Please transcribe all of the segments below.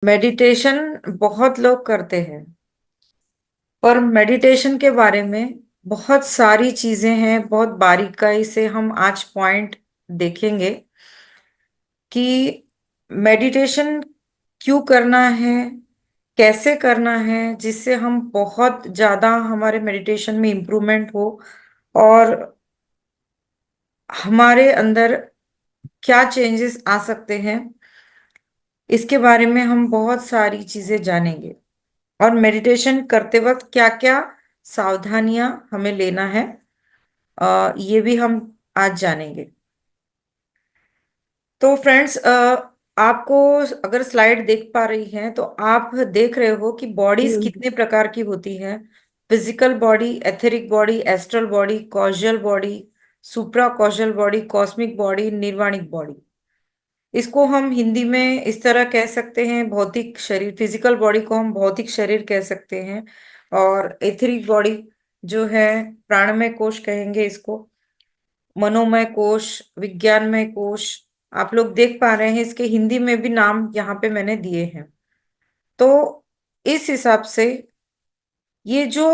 Meditation बहुत लोग करते हैं, पर मेडिटेशन के बारे में बहुत सारी चीजें हैं। बहुत बारीकाई से हम आज पॉइंट देखेंगे कि मेडिटेशन क्यों करना है, कैसे करना है, जिससे हम बहुत ज्यादा हमारे मेडिटेशन में इम्प्रूवमेंट हो और हमारे अंदर क्या चेंजेस आ सकते हैं। इसके बारे में हम बहुत सारी चीजें जानेंगे और मेडिटेशन करते वक्त क्या क्या सावधानियां हमें लेना है, ये भी हम आज जानेंगे। तो फ्रेंड्स, आपको अगर स्लाइड देख पा रही हैं तो आप देख रहे हो कि बॉडीज कितने प्रकार की होती हैं। Physical body, etheric body, astral body, causal body, supra causal body, cosmic body, nirvanic body. इसको हम हिंदी में इस तरह कह सकते हैं, भौतिक शरीर। फिजिकल बॉडी को हम भौतिक शरीर कह सकते हैं, और एथेरिक बॉडी जो है प्राणमय कोश कहेंगे इसको, मनोमय कोश, विज्ञानमय कोश। आप लोग देख पा रहे हैं, इसके हिंदी में भी नाम यहाँ पे मैंने दिए हैं। तो इस हिसाब से ये जो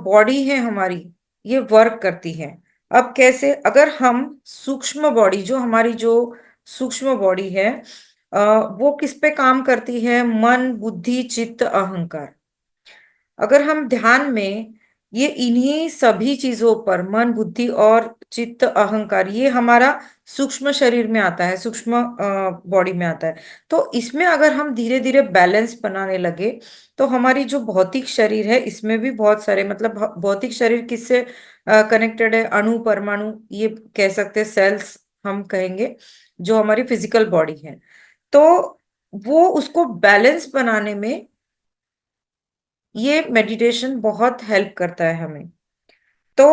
बॉडी है हमारी, ये वर्क करती है। अब कैसे, अगर हम सूक्ष्म बॉडी, जो हमारी जो सूक्ष्म बॉडी है, अ, वो किस पे काम करती है? मन, बुद्धि, चित्त, अहंकार। अगर हम ध्यान में ये इन्हीं सभी चीजों पर, मन, बुद्धि और चित्त, अहंकार, ये हमारा सूक्ष्म शरीर में आता है, सूक्ष्म बॉडी में आता है। तो इसमें अगर हम धीरे धीरे बैलेंस बनाने लगे तो हमारी जो भौतिक शरीर है, इसमें भी बहुत सारे, मतलब भौतिक शरीर किससे कनेक्टेड है? अणु, परमाणु, ये कह सकते हैं, सेल्स हम कहेंगे, जो हमारी फिजिकल बॉडी है। तो वो उसको बैलेंस बनाने में ये मेडिटेशन बहुत हेल्प करता है हमें। तो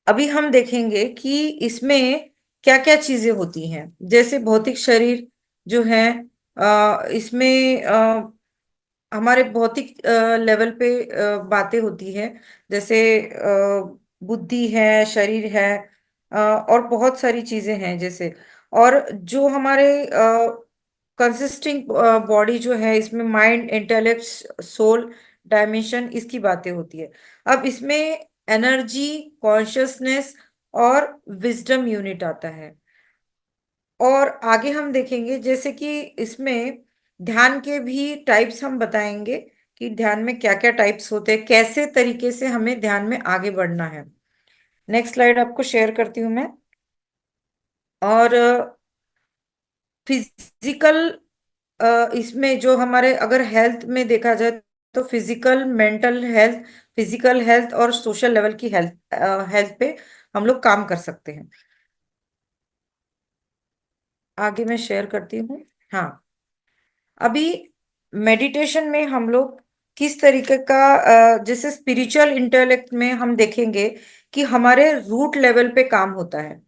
अभी हम देखेंगे कि इसमें क्या क्या चीजें होती हैं। जैसे भौतिक शरीर जो है, इसमें हमारे भौतिक लेवल पे बातें होती है। जैसे बुद्धि है, शरीर है, और बहुत सारी चीजें हैं जैसे। और जो हमारे कंसिस्टिंग बॉडी जो है, इसमें माइंड, इंटेलेक्ट, सोल, डायमेंशन, इसकी बातें होती है। अब इसमें एनर्जी, कॉन्शियसनेस और विजडम यूनिट आता है। और आगे हम देखेंगे जैसे कि इसमें ध्यान के भी टाइप्स हम बताएंगे कि ध्यान में क्या क्या टाइप्स होते हैं, कैसे तरीके से हमें ध्यान में आगे बढ़ना है। नेक्स्ट स्लाइड आपको शेयर करती हूँ मैं। और फिजिकल, इसमें जो हमारे अगर हेल्थ में देखा जाए तो physical, mental health, physical health और सोशल लेवल की हेल्थ, हेल्थ पे हम लोग काम कर सकते हैं। आगे मैं शेयर करती हूँ। हाँ, अभी मेडिटेशन में हम लोग किस तरीके का, जैसे स्पिरिचुअल इंटेलेक्ट में हम देखेंगे कि हमारे रूट लेवल पे काम होता है,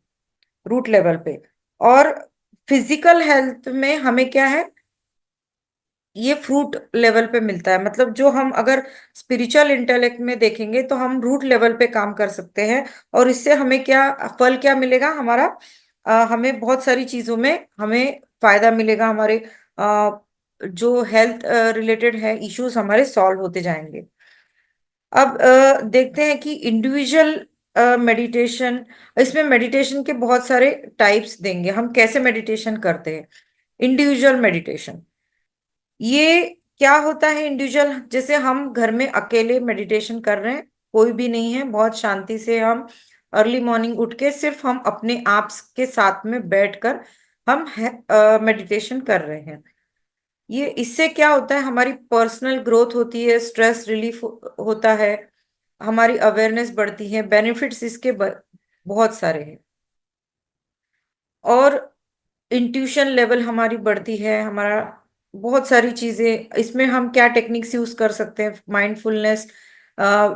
रूट लेवल पे। और फिजिकल हेल्थ में हमें क्या है, ये फ्रूट लेवल पे मिलता है। मतलब जो हम अगर स्पिरिचुअल इंटेलेक्ट में देखेंगे तो हम रूट लेवल पे काम कर सकते हैं, और इससे हमें क्या फल क्या मिलेगा हमारा? हमें बहुत सारी चीजों में हमें फायदा मिलेगा। हमारे जो हेल्थ रिलेटेड है इश्यूज हमारे सॉल्व होते जाएंगे। अब देखते हैं कि इंडिविजुअल मेडिटेशन, इसमें मेडिटेशन के बहुत सारे टाइप्स देंगे, हम कैसे मेडिटेशन करते हैं। इंडिविजुअल मेडिटेशन, ये क्या होता है? इंडिविजुअल, जैसे हम घर में अकेले मेडिटेशन कर रहे हैं, कोई भी नहीं है, बहुत शांति से हम अर्ली मॉर्निंग उठ के सिर्फ हम अपने आप के साथ में बैठकर हम मेडिटेशन कर रहे हैं। ये इससे क्या होता है, हमारी पर्सनल ग्रोथ होती है, स्ट्रेस रिलीफ होता है, हमारी अवेयरनेस बढ़ती है, बेनिफिट्स इसके बहुत सारे हैं। और इंट्यूशन लेवल हमारी बढ़ती है, हमारा बहुत सारी चीजें। इसमें हम क्या टेक्निक्स यूज कर सकते हैं? माइंडफुलनेस,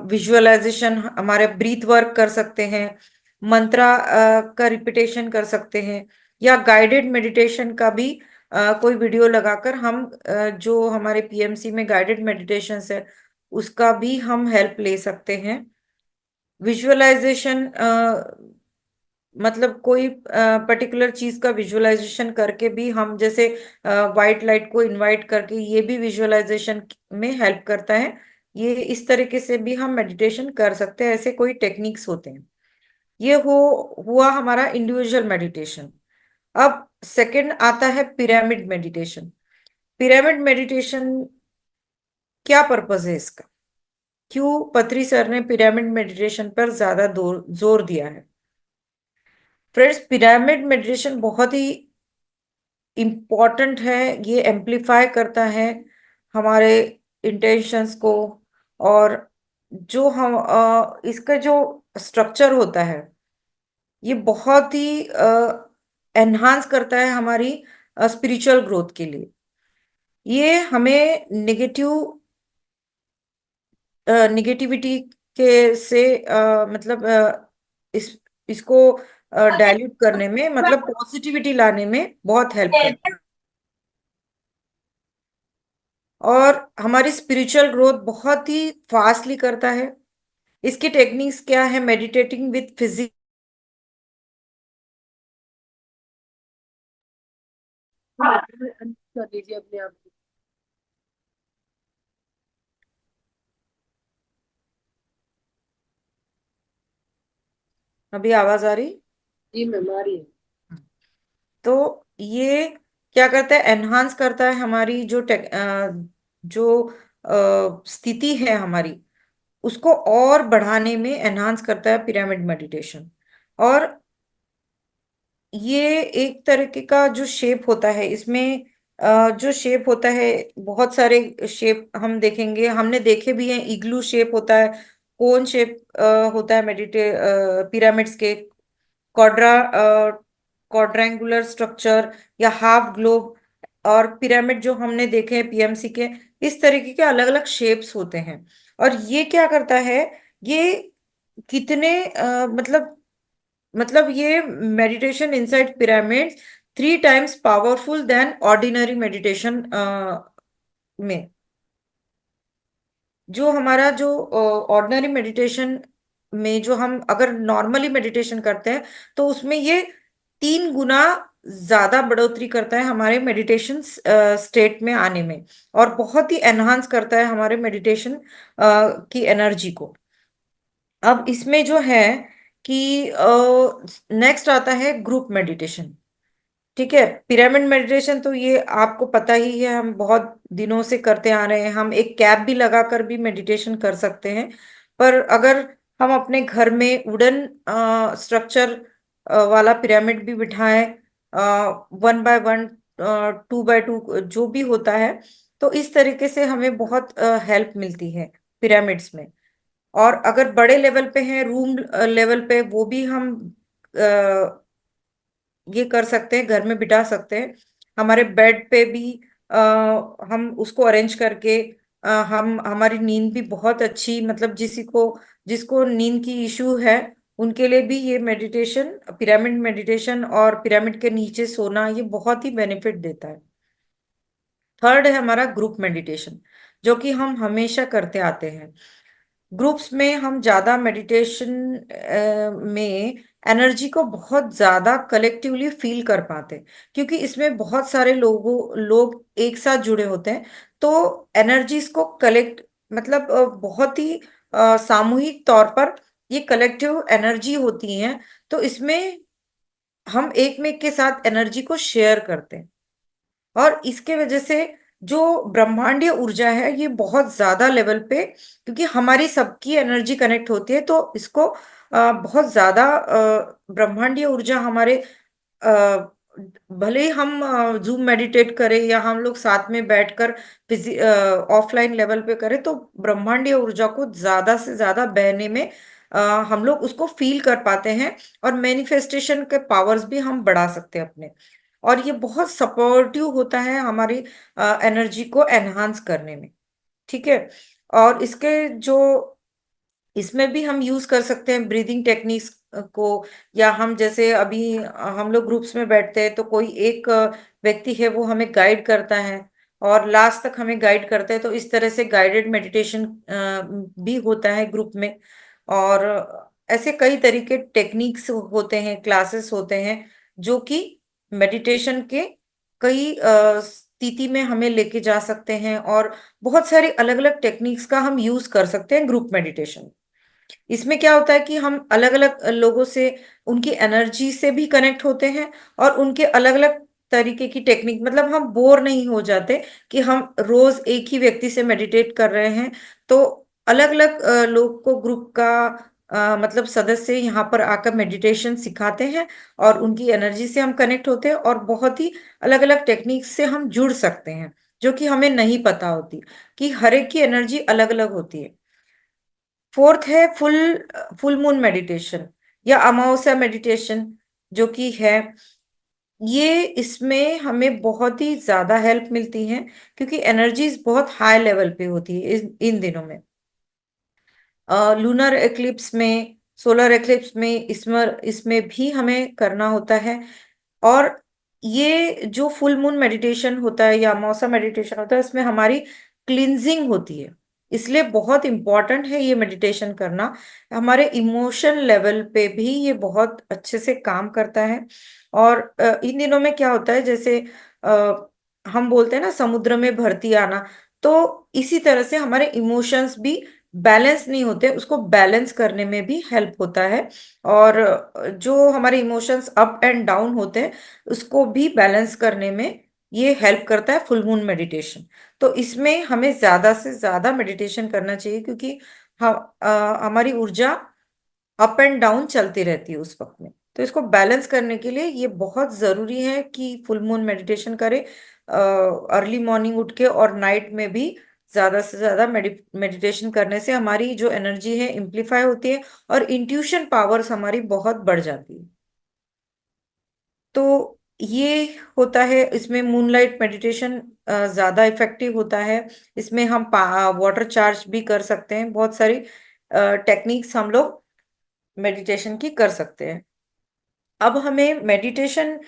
विजुअलाइजेशन, हमारे ब्रीथ वर्क कर सकते हैं, मंत्रा का रिपीटेशन कर सकते हैं, या गाइडेड मेडिटेशन का भी कोई वीडियो लगाकर हम, जो हमारे पीएमसी में गाइडेड मेडिटेशन है, उसका भी हम हेल्प ले सकते हैं। विजुअलाइजेशन मतलब कोई पर्टिकुलर चीज का विजुअलाइजेशन करके भी हम, जैसे वाइट लाइट को इनवाइट करके, ये भी विजुअलाइजेशन में हेल्प करता है। ये इस तरीके से भी हम मेडिटेशन कर सकते हैं, ऐसे कोई टेक्निक्स होते हैं। ये हुआ हमारा इंडिविजुअल मेडिटेशन। अब सेकंड आता है पिरामिड मेडिटेशन। पिरामिड मेडिटेशन, क्या पर्पस है इसका? क्यों पत्री सर ने पिरामिड मेडिटेशन पर ज्यादा जोर दिया है? फ्रेंड्स, पिरामिड मेडिटेशन बहुत ही इम्पॉर्टेंट है। ये एम्प्लीफाई करता है हमारे इंटेंशंस को। और जो हम इसका जो स्ट्रक्चर होता है, ये बहुत ही एनहांस करता है हमारी स्पिरिचुअल ग्रोथ के लिए। ये हमें निगेटिविटी के से मतलब इस इसको डाइल्यूट करने में, मतलब पॉजिटिविटी लाने में बहुत हेल्प करता है। और हमारी स्पिरिचुअल ग्रोथ बहुत ही फास्टली करता है। इसकी टेक्निक्स क्या है? Meditating with physics. हाँ, कर लीजिए अपने आप को। अभी आवाज आ रही? जी मैम आ रही है। तो ये क्या करता है? एनहांस करता है हमारी जो स्थिति है हमारी, उसको और बढ़ाने में एनहांस करता है पिरामिड मेडिटेशन। और ये एक तरीके का जो शेप होता है इसमें, जो शेप होता है, बहुत सारे शेप हम देखेंगे, हमने देखे भी हैं। इग्लू शेप होता है, कोन शेप होता है पिरामिड्स के, क्वाड्रा क्वाड्रेंगुलर स्ट्रक्चर, या हाफ ग्लोब। और पिरामिड जो हमने देखे हैं पीएमसी के, इस तरीके के अलग अलग शेप्स होते हैं। और ये क्या करता है? ये कितने मतलब ये meditation inside pyramids 3 times powerful than ordinary meditation में। जो हमारा जो ऑर्डिनरी मेडिटेशन में, जो हम अगर नॉर्मली मेडिटेशन करते हैं, तो उसमें ये 3 गुना ज्यादा बढ़ोतरी करता है हमारे मेडिटेशन स्टेट में आने में। और बहुत ही एनहांस करता है हमारे मेडिटेशन की एनर्जी को। अब इसमें जो है कि नेक्स्ट आता है ग्रुप मेडिटेशन। ठीक है, पिरामिड मेडिटेशन तो ये आपको पता ही है, हम बहुत दिनों से करते आ रहे हैं। हम एक कैप भी लगाकर भी मेडिटेशन कर सकते हैं। पर अगर हम अपने घर में वुडन स्ट्रक्चर वाला पिरामिड भी बिठाएं, 1 बाय 1, 2 बाय 2, जो भी होता है, तो इस तरीके से हमें बहुत हेल्प मिलती है पिरामिड्स में। और अगर बड़े लेवल पे हैं, रूम लेवल पे, वो भी हम ये कर सकते हैं, घर में बिठा सकते हैं। हमारे बेड पे भी आ, हम उसको अरेंज करके हम हमारी नींद भी बहुत अच्छी, मतलब जिसको नींद की इश्यू है, उनके लिए भी ये मेडिटेशन, पिरामिड मेडिटेशन और पिरामिड के नीचे सोना, ये बहुत ही बेनिफिट देता है। थर्ड है हमारा ग्रुप मेडिटेशन, जो कि हम हमेशा करते आते हैं। ग्रुप्स में हम ज्यादा मेडिटेशन में एनर्जी को बहुत ज्यादा कलेक्टिवली फील कर पाते हैं, क्योंकि इसमें बहुत सारे लोग एक साथ जुड़े होते हैं। तो एनर्जीज को कलेक्ट, मतलब बहुत ही सामूहिक तौर पर ये कलेक्टिव एनर्जी होती है। तो इसमें हम एक में के साथ एनर्जी को शेयर करते हैं। और इसके वजह से जो ब्रह्मांडीय ऊर्जा है, ये बहुत ज्यादा लेवल पे, क्योंकि हमारी सबकी एनर्जी कनेक्ट होती है, तो इसको बहुत ज्यादा ब्रह्मांडीय ऊर्जा हमारे अ, भले ही हम जूम मेडिटेट करें या हम लोग साथ में बैठकर फिजि ऑफलाइन लेवल पे करें, तो ब्रह्मांडीय ऊर्जा को ज्यादा से ज्यादा बहने में अ, हम लोग उसको फील कर पाते हैं। और मैनिफेस्टेशन के पावर्स भी हम बढ़ा सकते हैं अपने। और ये बहुत सपोर्टिव होता है हमारी एनर्जी को एनहांस करने में। ठीक है। और इसमें भी हम यूज कर सकते हैं ब्रीदिंग टेक्निक्स को। या हम जैसे अभी हम लोग ग्रुप्स में बैठते हैं, तो कोई एक व्यक्ति है, वो हमें गाइड करता है और लास्ट तक हमें गाइड करता है। तो इस तरह से गाइडेड मेडिटेशन भी होता है ग्रुप में। और ऐसे कई तरीके टेक्निक्स होते हैं, क्लासेस होते हैं, जो कि मेडिटेशन के कई स्थिति में हमें लेके जा सकते हैं, और बहुत सारी अलग अलग टेक्निक्स का हम यूज कर सकते हैं ग्रुप मेडिटेशन। इसमें क्या होता है कि हम अलग अलग लोगों से, उनकी एनर्जी से भी कनेक्ट होते हैं, और उनके अलग अलग तरीके की टेक्निक, मतलब हम बोर नहीं हो जाते कि हम रोज एक ही व्यक्ति से मेडिटेट कर रहे हैं। तो अलग अलग लोग को, ग्रुप का मतलब सदस्य यहाँ पर आकर मेडिटेशन सिखाते हैं, और उनकी एनर्जी से हम कनेक्ट होते हैं, और बहुत ही अलग अलग टेक्निक से हम जुड़ सकते हैं, जो कि हमें नहीं पता होती, कि हर एक की एनर्जी अलग अलग होती है। फोर्थ है फुल फुल मून मेडिटेशन या अमावस्या मेडिटेशन, जो कि है ये, इसमें हमें बहुत ही ज्यादा हेल्प मिलती है, क्योंकि एनर्जीज बहुत हाई लेवल पे होती है इन दिनों में। लूनर एक्लिप्स में, सोलर एक्लिप्स में, इसमें इसमें भी हमें करना होता है। और ये जो फुल मून मेडिटेशन होता है या मौसम मेडिटेशन होता है, इसमें हमारी क्लिंजिंग होती है। इसलिए बहुत इंपॉर्टेंट है ये मेडिटेशन करना। हमारे इमोशन लेवल पे भी ये बहुत अच्छे से काम करता है। और इन दिनों में क्या होता है, जैसे हम बोलते हैं ना, समुद्र में भरती आना, तो इसी तरह से हमारे इमोशंस भी बैलेंस नहीं होते, उसको बैलेंस करने में भी हेल्प होता है। और जो हमारे इमोशंस अप एंड डाउन होते हैं, उसको भी बैलेंस करने में ये हेल्प करता है फुल मून मेडिटेशन। तो इसमें हमें ज्यादा से ज्यादा मेडिटेशन करना चाहिए, क्योंकि हम हमारी ऊर्जा अप एंड डाउन चलती रहती है उस वक्त में। तो इसको बैलेंस करने के लिए ये बहुत जरूरी है कि फुल मून मेडिटेशन करें, अर्ली मॉर्निंग उठ के, और नाइट में भी ज्यादा से ज्यादा मेडिटेशन करने से हमारी जो एनर्जी है इम्प्लीफाई होती है, और इंट्यूशन पावर्स हमारी बहुत बढ़ जाती है। तो ये होता है, इसमें मूनलाइट मेडिटेशन ज्यादा इफेक्टिव होता है। इसमें हम वाटर चार्ज भी कर सकते हैं, बहुत सारी टेक्निक्स हम लोग मेडिटेशन की कर सकते हैं। अब हमें मेडिटेशन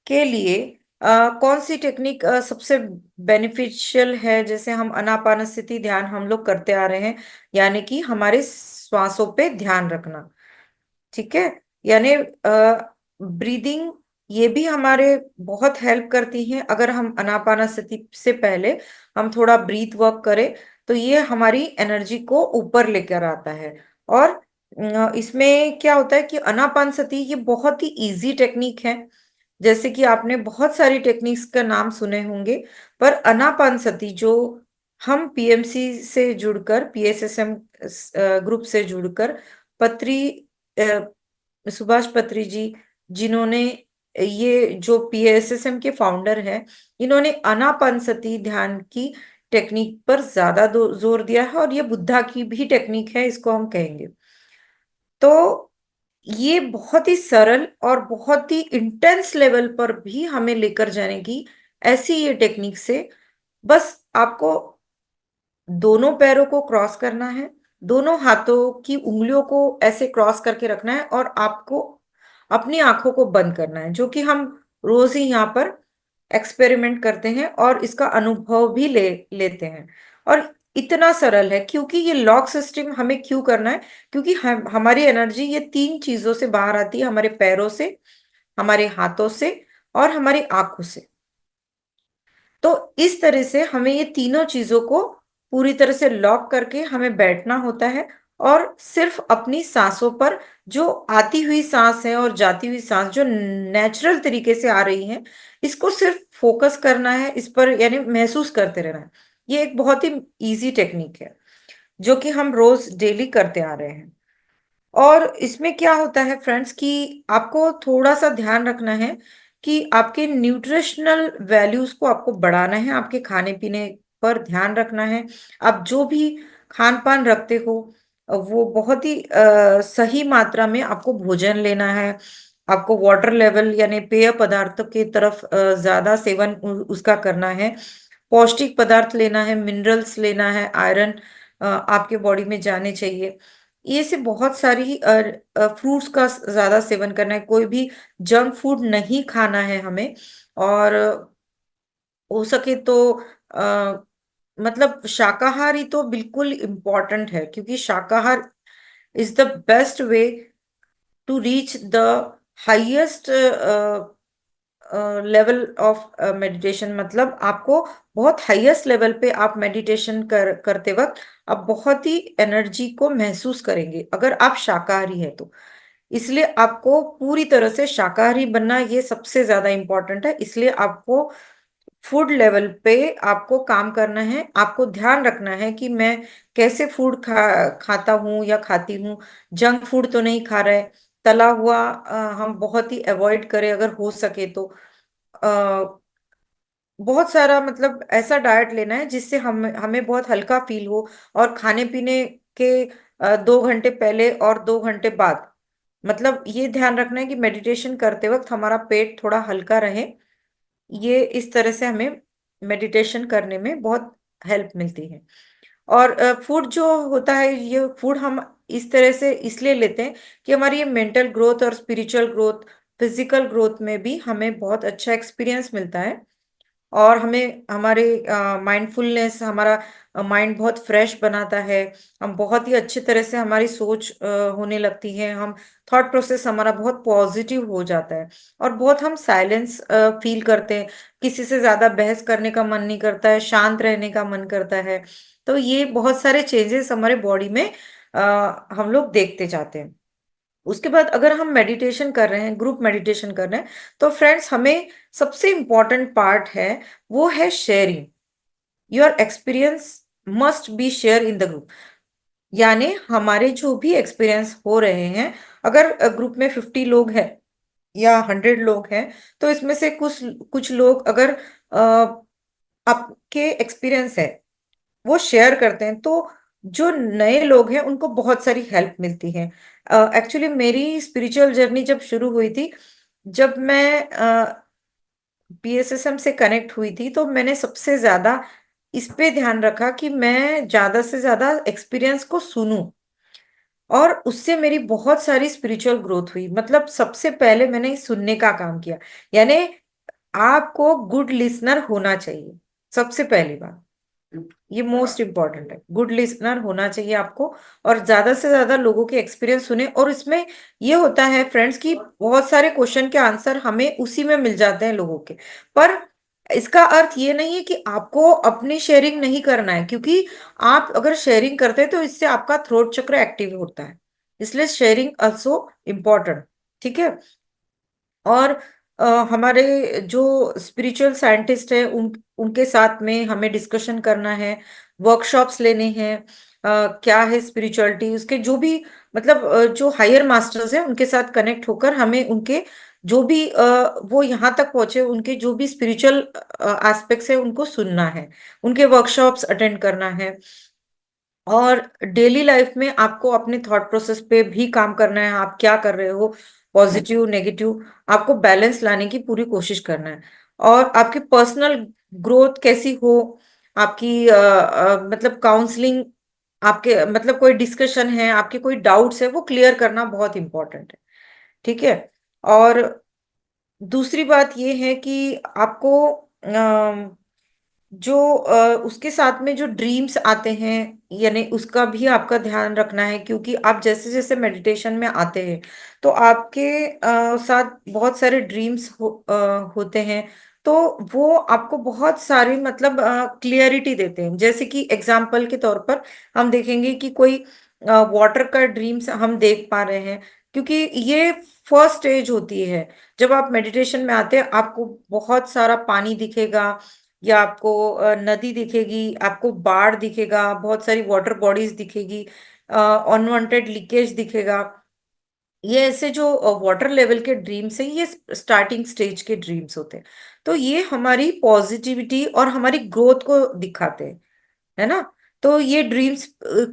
के लिए कौन सी टेक्निक सबसे बेनिफिशियल है, जैसे हम आनापानसति ध्यान हम लोग करते आ रहे हैं, यानी कि हमारे श्वासों पे ध्यान रखना। ठीक है, यानी ब्रीदिंग, ये भी हमारे बहुत हेल्प करती है। अगर हम आनापानसति से पहले हम थोड़ा ब्रीथ वर्क करें, तो ये हमारी एनर्जी को ऊपर लेकर आता है। और इसमें क्या होता है कि आनापानसति ये बहुत ही इजी टेक्निक है। जैसे कि आपने बहुत सारी टेक्निक्स का नाम सुने होंगे, पर आनापानसति जो हम पीएमसी से जुड़कर, पीएसएसएम ग्रुप से जुड़कर, पत्री सुभाष पत्री जी, जिन्होंने, ये जो पीएसएसएम के फाउंडर हैं, इन्होंने आनापानसति ध्यान की टेक्निक पर ज्यादा जोर दिया है, और ये बुद्धा की भी टेक्निक है, इसको हम कहेंगे। तो ये बहुत ही सरल और बहुत ही इंटेंस लेवल पर भी हमें लेकर जाने की ऐसी ये टेक्निक से, बस आपको दोनों पैरों को क्रॉस करना है, दोनों हाथों की उंगलियों को ऐसे क्रॉस करके रखना है, और आपको अपनी आंखों को बंद करना है, जो कि हम रोज ही यहाँ पर एक्सपेरिमेंट करते हैं, और इसका अनुभव भी लेते हैं। और इतना सरल है, क्योंकि ये लॉक सिस्टम हमें क्यों करना है, क्योंकि हमारी एनर्जी ये तीन चीजों से बाहर आती है, हमारे पैरों से, हमारे हाथों से, और हमारी आंखों से। तो इस तरह से हमें ये तीनों चीजों को पूरी तरह से लॉक करके हमें बैठना होता है, और सिर्फ अपनी सांसों पर, जो आती हुई सांस है और जाती हुई सांस जो नेचुरल तरीके से आ रही है, इसको सिर्फ फोकस करना है, इस पर यानी महसूस करते रहना है। ये एक बहुत ही इजी टेक्निक है, जो कि हम रोज डेली करते आ रहे हैं। और इसमें क्या होता है फ्रेंड्स, कि आपको थोड़ा सा ध्यान रखना है कि आपके न्यूट्रिशनल वैल्यूज को आपको बढ़ाना है, आपके खाने पीने पर ध्यान रखना है। आप जो भी खान पान रखते हो, वो बहुत ही सही मात्रा में आपको भोजन लेना है। आपको वाटर लेवल यानी पेय पदार्थ की तरफ ज्यादा सेवन उसका करना है। पौष्टिक पदार्थ लेना है, मिनरल्स लेना है, आयरन आपके बॉडी में जाने चाहिए। ये से बहुत सारी फ्रूट्स का ज्यादा सेवन करना है, कोई भी जंक फूड नहीं खाना है हमें। और हो सके तो मतलब शाकाहारी तो बिल्कुल इम्पोर्टेंट है, क्योंकि शाकाहार is the best way to reach the highest level of meditation. मतलब आपको बहुत हाईएस्ट लेवल पे आप मेडिटेशन करते वक्त आप बहुत ही एनर्जी को महसूस करेंगे अगर आप शाकाहारी है तो। इसलिए आपको पूरी तरह से शाकाहारी बनना ये सबसे ज्यादा इंपॉर्टेंट है। इसलिए आपको फूड लेवल पे आपको काम करना है। आपको ध्यान रखना है कि मैं कैसे फूड खाता हूँ या खाती हूँ। जंक फूड तो नहीं खा रहे, तला हुआ हम बहुत ही अवॉइड करें अगर हो सके तो। बहुत सारा मतलब ऐसा डाइट लेना है जिससे हम हमें बहुत हल्का फील हो। और खाने पीने के 2 घंटे पहले और 2 घंटे बाद मतलब ये ध्यान रखना है कि मेडिटेशन करते वक्त हमारा पेट थोड़ा हल्का रहे। ये इस तरह से हमें मेडिटेशन करने में बहुत हेल्प मिलती है। और फूड जो होता है, ये फूड हम इस तरह से इसलिए लेते हैं कि हमारी ये मेंटल ग्रोथ और स्पिरिचुअल ग्रोथ, फिजिकल ग्रोथ में भी हमें बहुत अच्छा एक्सपीरियंस मिलता है। और हमें हमारे माइंडफुलनेस, हमारा माइंड बहुत फ्रेश बनाता है। हम बहुत ही अच्छी तरह से हमारी सोच होने लगती है। हम थॉट प्रोसेस हमारा बहुत पॉजिटिव हो जाता है। और बहुत हम साइलेंस फील करते हैं। किसी से ज्यादा बहस करने का मन नहीं करता है, शांत रहने का मन करता है। तो ये बहुत सारे चेंजेस हमारे बॉडी में हम लोग देखते जाते हैं। उसके बाद अगर हम मेडिटेशन कर रहे हैं, ग्रुप मेडिटेशन कर रहे हैं, तो फ्रेंड्स हमें सबसे इंपॉर्टेंट पार्ट है वो है sharing. Your experience must be share in the group. यानी हमारे जो भी एक्सपीरियंस हो रहे हैं, अगर ग्रुप में 50 लोग हैं या 100 लोग हैं, तो इसमें से कुछ कुछ लोग अगर आपके एक्सपीरियंस है वो शेयर करते हैं, तो जो नए लोग हैं उनको बहुत सारी हेल्प मिलती है। एक्चुअली मेरी स्पिरिचुअल जर्नी जब शुरू हुई थी, जब मैं पीएसएसएम से कनेक्ट हुई थी, तो मैंने सबसे ज्यादा इस पे ध्यान रखा कि मैं ज्यादा से ज्यादा एक्सपीरियंस को सुनूं। और उससे मेरी बहुत सारी स्पिरिचुअल ग्रोथ हुई। मतलब सबसे पहले मैंने सुनने का काम किया। यानी आपको गुड लिसनर होना चाहिए, सबसे पहली बात। ये मोस्ट इंपॉर्टेंट है, गुड लिसनर होना चाहिए आपको। और ज्यादा से ज्यादा लोगों के एक्सपीरियंस सुने। और इसमें ये होता है फ्रेंड्स कि बहुत सारे क्वेश्चन के आंसर हमें उसी में मिल जाते हैं लोगों के। पर इसका अर्थ ये नहीं है कि आपको अपनी शेयरिंग नहीं करना है, क्योंकि आप अगर शेयरिंग करते हैं तो इससे आपका थ्रोट चक्र एक्टिव होता है। इसलिए शेयरिंग ऑल्सो इम्पोर्टेंट। ठीक है। और हमारे जो स्पिरिचुअल साइंटिस्ट है उनके साथ में हमें डिस्कशन करना है, वर्कशॉप्स लेने हैं। क्या है स्पिरिचुअलिटी, उसके जो भी मतलब जो हायर मास्टर्स हैं उनके साथ कनेक्ट होकर हमें उनके जो भी वो यहाँ तक पहुंचे उनके जो भी स्पिरिचुअल एस्पेक्ट्स है उनको सुनना है, उनके वर्कशॉप्स अटेंड करना है। और डेली लाइफ में आपको अपने थॉट प्रोसेस पे भी काम करना है। आप क्या कर रहे हो, पॉजिटिव नेगेटिव, आपको बैलेंस लाने की पूरी कोशिश करना है। और आपकी पर्सनल ग्रोथ कैसी हो, आपकी मतलब काउंसलिंग, आपके मतलब कोई डिस्कशन है, आपके कोई डाउट्स है, वो क्लियर करना बहुत इंपॉर्टेंट है। ठीक है। और दूसरी बात ये है कि आपको जो उसके साथ में जो ड्रीम्स आते हैं, यानी उसका भी आपका ध्यान रखना है। क्योंकि आप जैसे जैसे मेडिटेशन में आते हैं तो आपके साथ बहुत सारे ड्रीम्स होते हैं। तो वो आपको बहुत सारी मतलब क्लियरिटी देते हैं। जैसे कि एग्जाम्पल के तौर पर हम देखेंगे कि कोई वाटर का ड्रीम्स हम देख पा रहे हैं, क्योंकि ये फर्स्ट स्टेज होती है। जब आप मेडिटेशन में आते हैं आपको बहुत सारा पानी दिखेगा, या आपको नदी दिखेगी, आपको बाढ़ दिखेगा, बहुत सारी वाटर बॉडीज दिखेगी, अनवांटेड लीकेज दिखेगा। ये ऐसे जो वाटर लेवल के ड्रीम्स हैं, ये स्टार्टिंग स्टेज के ड्रीम्स होते हैं। तो ये हमारी पॉजिटिविटी और हमारी ग्रोथ को दिखाते हैं, है ना। तो ये ड्रीम्स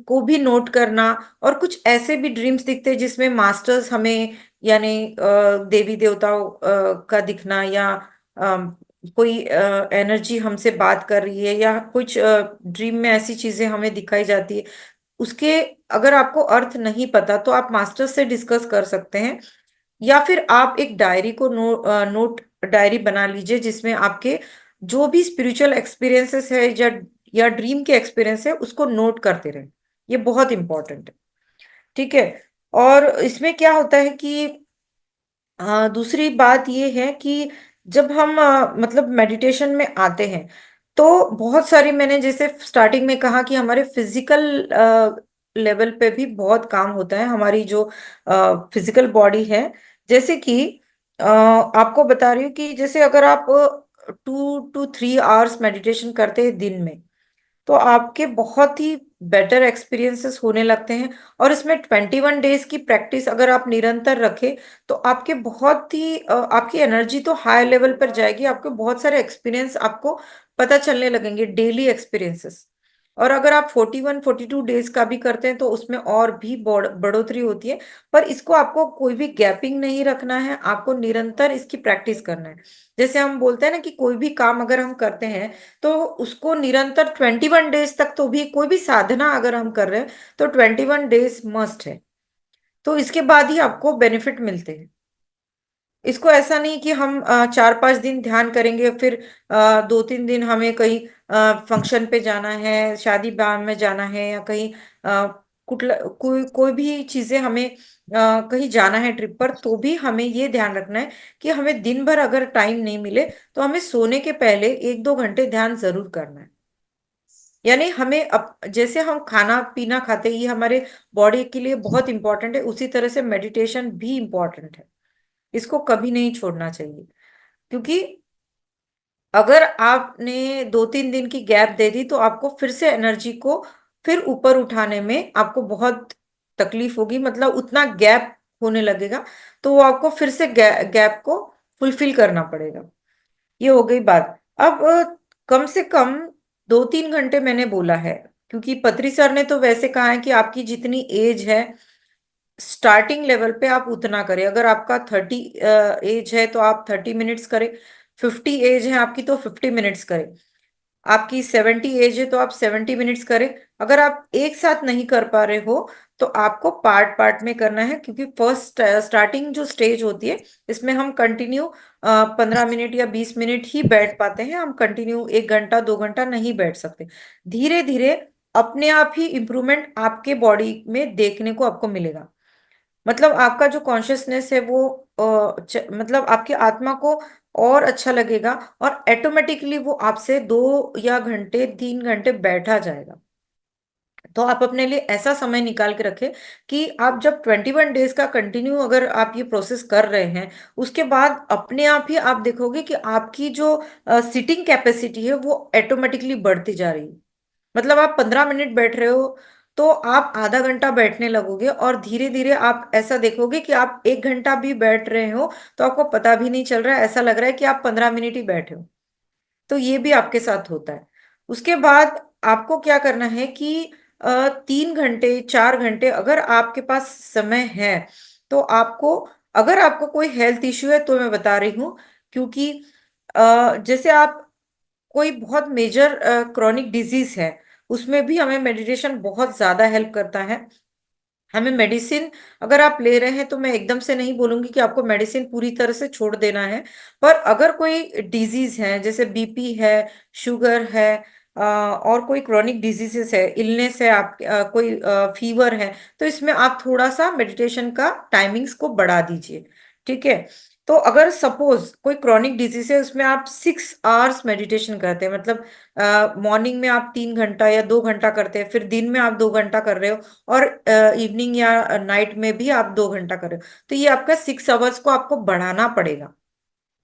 को भी नोट करना। और कुछ ऐसे भी ड्रीम्स दिखते हैं जिसमें मास्टर्स हमें, यानी देवी देवताओं का दिखना, या कोई एनर्जी हमसे बात कर रही है, या कुछ ड्रीम में ऐसी चीजें हमें दिखाई जाती है। उसके अगर आपको अर्थ नहीं पता तो आप मास्टर से डिस्कस कर सकते हैं। या फिर आप एक डायरी को नोट डायरी बना लीजिए जिसमें आपके जो भी स्पिरिचुअल एक्सपीरियंसेस है या ड्रीम के एक्सपीरियंस है उसको नोट करते रहें। ये बहुत इंपॉर्टेंट है। ठीक है। और इसमें क्या होता है कि दूसरी बात ये है कि जब हम मतलब मेडिटेशन में आते हैं तो बहुत सारी, मैंने जैसे स्टार्टिंग में कहा कि हमारे फिजिकल लेवल पे भी बहुत काम होता है, हमारी जो फिजिकल बॉडी है। जैसे कि आपको बता रही हूँ कि जैसे अगर आप 2 to 3 आवर्स मेडिटेशन करते हैं दिन में, तो आपके बहुत ही बेटर एक्सपीरियंसेस होने लगते हैं। और इसमें 21 डेज की प्रैक्टिस अगर आप निरंतर रखें तो आपके बहुत ही आपकी एनर्जी तो हाई लेवल पर जाएगी, आपके बहुत सारे एक्सपीरियंस आपको पता चलने लगेंगे, डेली एक्सपीरियंसेस। और अगर आप 41 42 डेज का भी करते हैं तो उसमें और भी बढ़ोतरी होती है। पर इसको आपको कोई भी गैपिंग नहीं रखना है, आपको निरंतर इसकी प्रैक्टिस करना है। जैसे हम बोलते हैं ना कि कोई भी काम अगर हम करते हैं तो उसको निरंतर 21 डेज तक, तो भी कोई भी साधना अगर हम कर रहे हैं तो 21 डेज मस्ट है। तो इसके बाद ही आपको बेनिफिट मिलते हैं। इसको ऐसा नहीं कि हम 4 5 दिन ध्यान करेंगे, फिर 2 3 दिन हमें कहीं फंक्शन पे जाना है, शादी ब्याह में जाना है, या कहीं कुटला कोई कोई भी चीजें हमें कहीं जाना है ट्रिप पर, तो भी हमें ये ध्यान रखना है कि हमें दिन भर अगर टाइम नहीं मिले तो हमें सोने के पहले 1 2 घंटे ध्यान जरूर करना है। यानी हमें जैसे हम खाना पीना खाते हैं, ये हमारे बॉडी के लिए बहुत इंपॉर्टेंट है, उसी तरह से मेडिटेशन भी इंपॉर्टेंट है। इसको कभी नहीं छोड़ना चाहिए। क्योंकि अगर आपने 2 3 दिन की गैप दे दी तो आपको फिर से एनर्जी को फिर ऊपर उठाने में आपको बहुत तकलीफ होगी, मतलब उतना गैप होने लगेगा। तो वो आपको फिर से गैप को फुलफिल करना पड़ेगा। ये हो गई बात। अब कम से कम 2 3 घंटे मैंने बोला है, क्योंकि पत्री सर ने तो वैसे कहा है कि आपकी जितनी एज है स्टार्टिंग लेवल पे आप उतना करें। अगर आपका 30 एज है तो आप 30 मिनट्स करें, 50 एज है आपकी तो 50 मिनट्स करें, आपकी 70 एज है तो आप 70 मिनट्स करें। अगर आप एक साथ नहीं कर पा रहे हो तो आपको पार्ट पार्ट में करना है, क्योंकि फर्स्ट स्टार्टिंग जो स्टेज होती है इसमें हम कंटिन्यू 15 मिनट या 20 मिनट ही बैठ पाते हैं, हम कंटिन्यू 1 घंटा 2 घंटा नहीं बैठ सकते। धीरे धीरे अपने आप ही इम्प्रूवमेंट आपके बॉडी में देखने को आपको मिलेगा। मतलब आपका जो कॉन्शियसनेस है वो मतलब आपकी आत्मा को और अच्छा लगेगा, और ऑटोमेटिकली वो आपसे 2 या घंटे 3 घंटे बैठा जाएगा। तो आप अपने लिए ऐसा समय निकाल के रखें कि आप जब 21 डेज का कंटिन्यू अगर आप ये प्रोसेस कर रहे हैं, उसके बाद अपने आप ही आप देखोगे कि आपकी जो सिटिंग कैपेसिटी है वो ऑटोमेटिकली बढ़ती जा रही है। मतलब आप 15 मिनट बैठ रहे हो तो आप आधा घंटा बैठने लगोगे, और धीरे धीरे आप ऐसा देखोगे कि आप 1 घंटा भी बैठ रहे हो तो आपको पता भी नहीं चल रहा है, ऐसा लग रहा है कि आप 15 मिनट ही बैठे हो। तो ये भी आपके साथ होता है। उसके बाद आपको क्या करना है कि 3 घंटे 4 घंटे अगर आपके पास समय है तो आपको, अगर आपको कोई हेल्थ इश्यू है तो मैं बता रही हूँ, क्योंकि जैसे आप कोई बहुत मेजर क्रॉनिक डिजीज है उसमें भी हमें मेडिटेशन बहुत ज्यादा हेल्प करता है। हमें मेडिसिन अगर आप ले रहे हैं तो मैं एकदम से नहीं बोलूंगी कि आपको मेडिसिन पूरी तरह से छोड़ देना है। पर अगर कोई डिजीज है, जैसे बीपी है, शुगर है, और कोई क्रॉनिक डिजीजेस है, इलनेस है, आप कोई फीवर है, तो इसमें आप थोड़ा सा मेडिटेशन का टाइमिंग्स को बढ़ा दीजिए। ठीक है। तो अगर सपोज कोई क्रॉनिक डिजीज है उसमें आप 6 आवर्स मेडिटेशन करते हैं, मतलब मॉर्निंग में आप 3 घंटा या 2 घंटा करते हैं, फिर दिन में आप 2 घंटा कर रहे हो, और इवनिंग या नाइट में भी आप 2 घंटा कर रहे हो, तो ये आपका 6 आवर्स को आपको बढ़ाना पड़ेगा।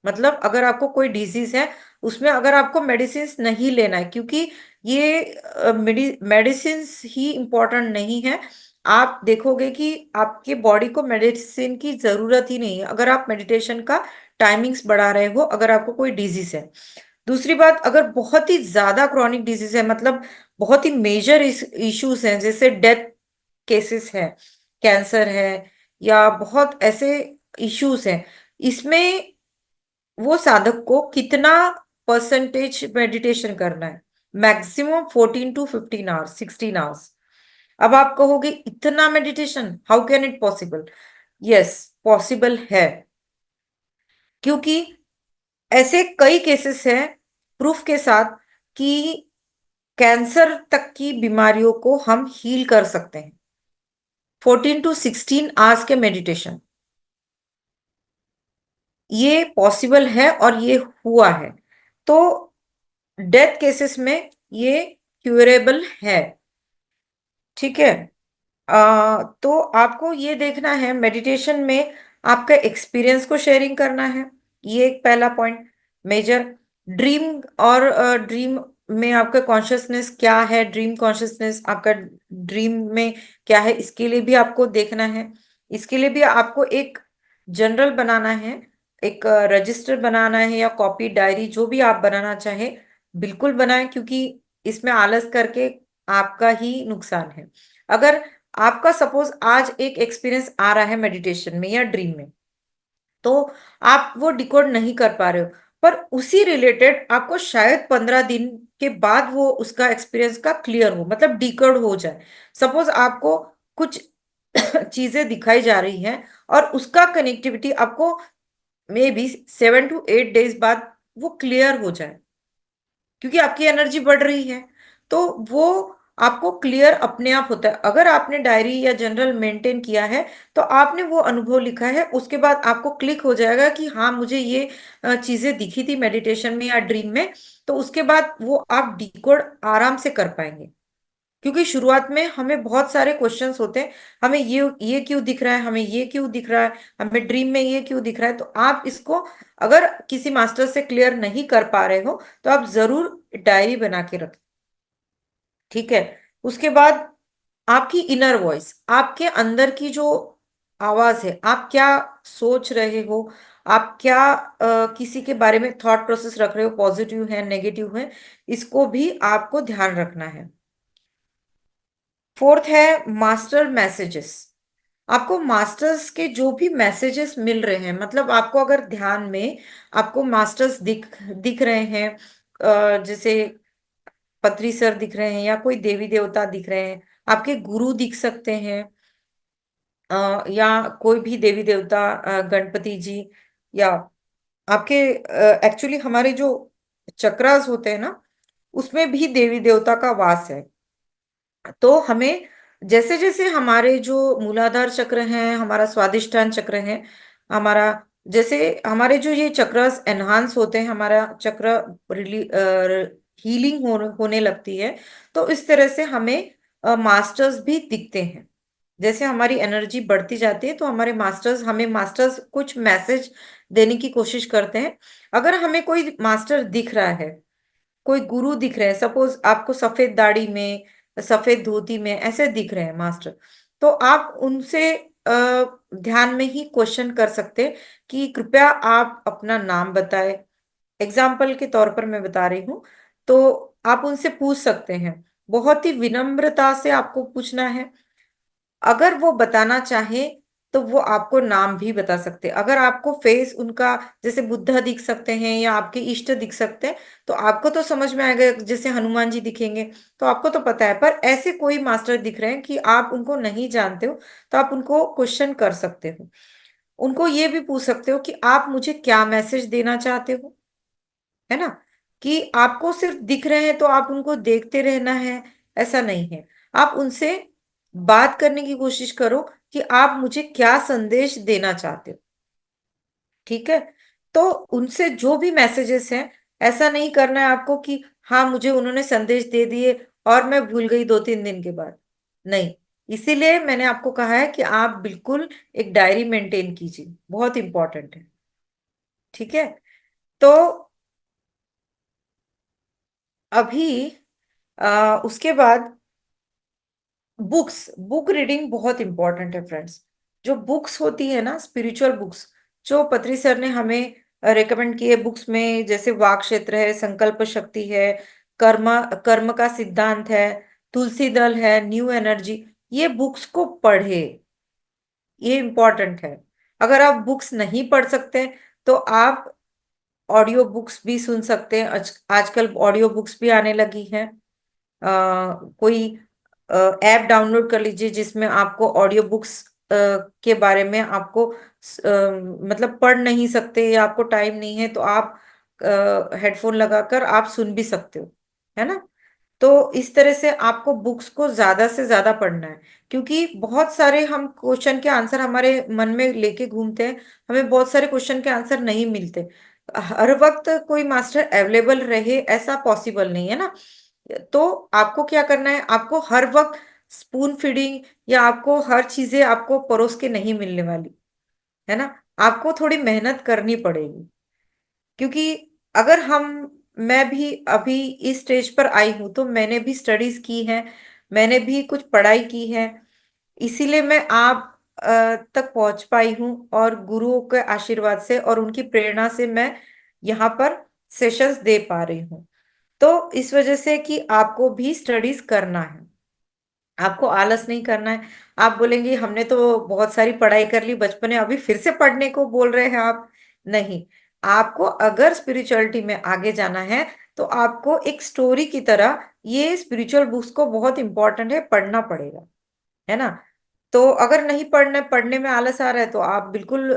मतलब अगर आपको कोई डिजीज है उसमें अगर आपको मेडिसिन नहीं लेना है, क्योंकि ये मेडिसिन ही इंपॉर्टेंट नहीं है। आप देखोगे कि आपके बॉडी को मेडिसिन की जरूरत ही नहीं है अगर आप मेडिटेशन का टाइमिंग्स बढ़ा रहे हो, अगर आपको कोई डिजीज है। दूसरी बात, अगर बहुत ही ज्यादा क्रॉनिक डिजीज है, मतलब बहुत ही मेजर इश्यूज हैं, जैसे डेथ केसेस है, कैंसर है, या बहुत ऐसे इश्यूज हैं, इसमें वो साधक को कितना परसेंटेज मेडिटेशन करना है? Maximum 14 to 15 hours, 16 hours. अब आप कहोगे इतना meditation, how can it possible? Yes, possible है, क्योंकि ऐसे कई केसेस हैं प्रूफ के साथ कि कैंसर तक की बीमारियों को हम हील कर सकते हैं। 14 to 16 आवर्स के मेडिटेशन, ये पॉसिबल है और ये हुआ है। तो डेथ केसेस में ये क्यूरेबल है। ठीक है। तो आपको ये देखना है मेडिटेशन में, आपका एक्सपीरियंस को शेयरिंग करना है। ये एक पहला पॉइंट मेजर। ड्रीम और ड्रीम में आपका कॉन्शियसनेस क्या है, ड्रीम कॉन्शियसनेस आपका ड्रीम में क्या है, इसके लिए भी आपको देखना है। इसके लिए भी आपको एक जनरल बनाना है, एक रजिस्टर बनाना है या कॉपी डायरी, जो भी आप बनाना चाहे बिल्कुल बनाएं, क्योंकि इसमें आलस करके आपका ही नुकसान है। अगर आपका सपोज आज एक एक्सपीरियंस आ रहा है मेडिटेशन में या ड्रीम में, तो आप वो डिकोड नहीं कर पा रहे हो, पर उसी रिलेटेड आपको शायद 15 दिन के बाद वो उसका एक्सपीरियंस का क्लियर हो, मतलब डिकोड हो जाए। सपोज आपको कुछ चीजें दिखाई जा रही हैं और उसका कनेक्टिविटी आपको मे बी 7 to 8 डेज बाद वो क्लियर हो जाए, क्योंकि आपकी एनर्जी बढ़ रही है। तो वो आपको क्लियर अपने आप होता है। अगर आपने डायरी या जनरल मेंटेन किया है, तो आपने वो अनुभव लिखा है, उसके बाद आपको क्लिक हो जाएगा कि हाँ मुझे ये चीजें दिखी थी मेडिटेशन में या ड्रीम में। तो उसके बाद वो आप डिकोड आराम से कर पाएंगे, क्योंकि शुरुआत में हमें बहुत सारे क्वेश्चंस होते हैं। हमें ये क्यों दिख रहा है, हमें ये क्यों दिख रहा है, हमें ड्रीम में ये क्यों दिख रहा है। तो आप इसको अगर किसी मास्टर से क्लियर नहीं कर पा रहे हो, तो आप जरूर डायरी बना के रखें। ठीक है। उसके बाद आपकी इनर वॉइस, आपके अंदर की जो आवाज है, आप क्या सोच रहे हो, आप क्या किसी के बारे में थॉट प्रोसेस रख रहे हो, पॉजिटिव है नेगेटिव है, इसको भी आपको ध्यान रखना है। फोर्थ है मास्टर मैसेजेस। आपको मास्टर्स के जो भी मैसेजेस मिल रहे हैं, मतलब आपको अगर ध्यान में आपको मास्टर्स दिख दिख रहे हैं, जैसे पत्री सर दिख रहे हैं या कोई देवी देवता दिख रहे हैं, आपके गुरु दिख सकते हैं, या कोई भी देवी देवता, गणपति जी, या आपके एक्चुअली हमारे जो चक्रास होते हैं ना, उसमें भी देवी देवता का वास है। तो हमें जैसे जैसे हमारे जो मूलाधार चक्र हैं, हमारा स्वादिष्ठान चक्र है, हमारा जैसे हमारे जो ये चक्र एनहांस होते हैं, हमारा चक्र हीलिंग होने लगती है। तो इस तरह से हमें मास्टर्स भी दिखते हैं। जैसे हमारी एनर्जी बढ़ती जाती है, तो हमें मास्टर्स कुछ मैसेज देने की कोशिश करते हैं। अगर हमें कोई मास्टर दिख रहा है, कोई गुरु दिख रहे हैं, सपोज आपको सफेद दाढ़ी में, सफेद धोती में ऐसे दिख रहे हैं मास्टर, तो आप उनसे ध्यान में ही क्वेश्चन कर सकते हैं कि कृपया आप अपना नाम बताएं। एग्जाम्पल के तौर पर मैं बता रही हूँ। तो आप उनसे पूछ सकते हैं, बहुत ही विनम्रता से आपको पूछना है। अगर वो बताना चाहे तो वो आपको नाम भी बता सकते हैं। अगर आपको फेस उनका, जैसे बुद्धा दिख सकते हैं या आपके इष्ट दिख सकते हैं, तो आपको तो समझ में आएगा, जैसे हनुमान जी दिखेंगे तो आपको तो पता है। पर ऐसे कोई मास्टर दिख रहे हैं कि आप उनको नहीं जानते हो, तो आप उनको क्वेश्चन कर सकते हो। उनको ये भी पूछ सकते हो कि आप मुझे क्या मैसेज देना चाहते हो, है ना। कि आपको सिर्फ दिख रहे हैं तो आप उनको देखते रहना है, ऐसा नहीं है। आप उनसे बात करने की कोशिश करो कि आप मुझे क्या संदेश देना चाहते हो। ठीक है। तो उनसे जो भी मैसेजेस हैं, ऐसा नहीं करना है आपको कि हाँ मुझे उन्होंने संदेश दे दिए और मैं भूल गई 2-3 दिन के बाद। नहीं। इसीलिए मैंने आपको कहा है कि आप बिल्कुल एक डायरी मेंटेन कीजिए, बहुत इंपॉर्टेंट है। ठीक है। तो अभी उसके बाद बुक रीडिंग बहुत इंपॉर्टेंट है फ्रेंड्स। जो बुक्स होती है ना, स्पिरिचुअल बुक्स, जो पत्री सर ने हमें रेकमेंड किए बुक्स में, जैसे वाक क्षेत्र है, संकल्प शक्ति है, कर्म कर्म का सिद्धांत है, तुलसी दल है, न्यू एनर्जी, ये बुक्स को पढ़े, ये इंपॉर्टेंट है। अगर आप बुक्स नहीं पढ़ सकते, तो आप ऑडियो बुक्स भी सुन सकते हैं। आजकल ऑडियो बुक्स भी आने लगी हैं। कोई ऐप डाउनलोड कर लीजिए जिसमें आपको ऑडियो बुक्स के बारे में आपको मतलब पढ़ नहीं सकते या आपको टाइम नहीं है, तो आप हेडफोन लगाकर आप सुन भी सकते हो, है ना। तो इस तरह से आपको बुक्स को ज्यादा से ज्यादा पढ़ना है, क्योंकि बहुत सारे हम क्वेश्चन के आंसर हमारे मन में लेके घूमते हैं, हमें बहुत सारे क्वेश्चन के आंसर नहीं मिलते। हर वक्त कोई मास्टर अवेलेबल रहे ऐसा पॉसिबल नहीं है ना। तो आपको क्या करना है, आपको हर वक्त स्पून फीडिंग या आपको हर चीजें आपको परोस के नहीं मिलने वाली है ना। आपको थोड़ी मेहनत करनी पड़ेगी, क्योंकि अगर हम मैं भी अभी इस स्टेज पर आई हूं तो मैंने भी स्टडीज की है, मैंने भी कुछ पढ़ाई की है, इसीलिए मैं आप तक पहुंच पाई हूँ, और गुरुओं के आशीर्वाद से और उनकी प्रेरणा से मैं यहाँ पर सेशंस दे पा रही हूँ। तो इस वजह से कि आपको भी स्टडीज करना है, आपको आलस नहीं करना है। आप बोलेंगे हमने तो बहुत सारी पढ़ाई कर ली बचपन में, अभी फिर से पढ़ने को बोल रहे हैं आप। नहीं, आपको अगर स्पिरिचुअलिटी में आगे जाना है तो आपको एक स्टोरी की तरह ये स्पिरिचुअल बुक्स को बहुत इंपॉर्टेंट है पढ़ना पड़ेगा, है ना। तो अगर नहीं पढ़ने में आलस आ रहा है तो आप बिल्कुल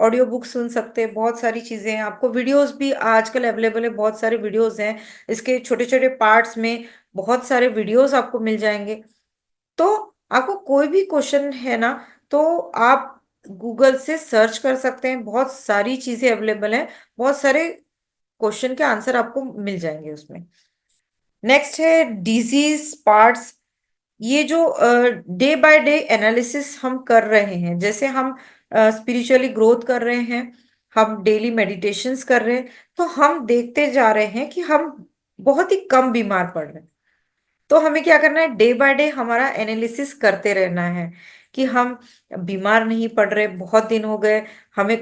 ऑडियो बुक सुन सकते हैं। बहुत सारी चीजें हैं, आपको वीडियोस भी आजकल अवेलेबल है, बहुत सारे वीडियोस हैं इसके छोटे छोटे पार्ट्स में, बहुत सारे वीडियोस आपको मिल जाएंगे। तो आपको कोई भी क्वेश्चन है ना, तो आप गूगल से सर्च कर सकते हैं, बहुत सारी चीजें अवेलेबल हैं, बहुत सारे क्वेश्चन के आंसर आपको मिल जाएंगे उसमें। नेक्स्ट है डिजीज पार्ट्स। ये जो डे बाय डे एनालिसिस हम कर रहे हैं, जैसे हम स्पिरिचुअली ग्रोथ कर रहे हैं, हम डेली मेडिटेशंस कर रहे हैं, तो हम देखते जा रहे हैं कि हम बहुत ही कम बीमार पड़ रहे हैं। तो हमें क्या करना है, डे बाय डे हमारा एनालिसिस करते रहना है कि हम बीमार नहीं पड़ रहे, बहुत दिन हो गए, हमने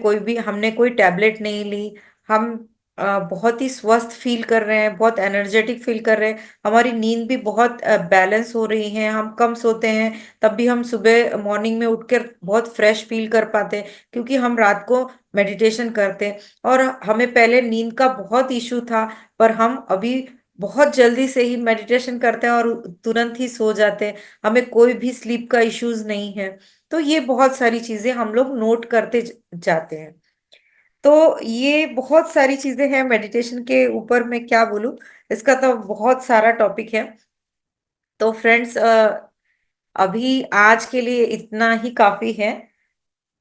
कोई टैबलेट नहीं ली, हम बहुत ही स्वस्थ फील कर रहे हैं, बहुत एनर्जेटिक फील कर रहे हैं, हमारी नींद भी बहुत बैलेंस हो रही है, हम कम सोते हैं तब भी हम सुबह मॉर्निंग में उठकर बहुत फ्रेश फील कर पाते हैं, क्योंकि हम रात को मेडिटेशन करते हैं। और हमें पहले नींद का बहुत इशू था, पर हम अभी बहुत जल्दी से ही मेडिटेशन करते हैं और तुरंत ही सो जाते हैं, हमें कोई भी स्लीप का इश्यूज नहीं है। तो ये बहुत सारी चीजें हम लोग नोट करते जाते हैं। तो ये बहुत सारी चीजें हैं मेडिटेशन के ऊपर, मैं क्या बोलूं, इसका तो बहुत सारा टॉपिक है। तो फ्रेंड्स, अभी आज के लिए इतना ही काफी है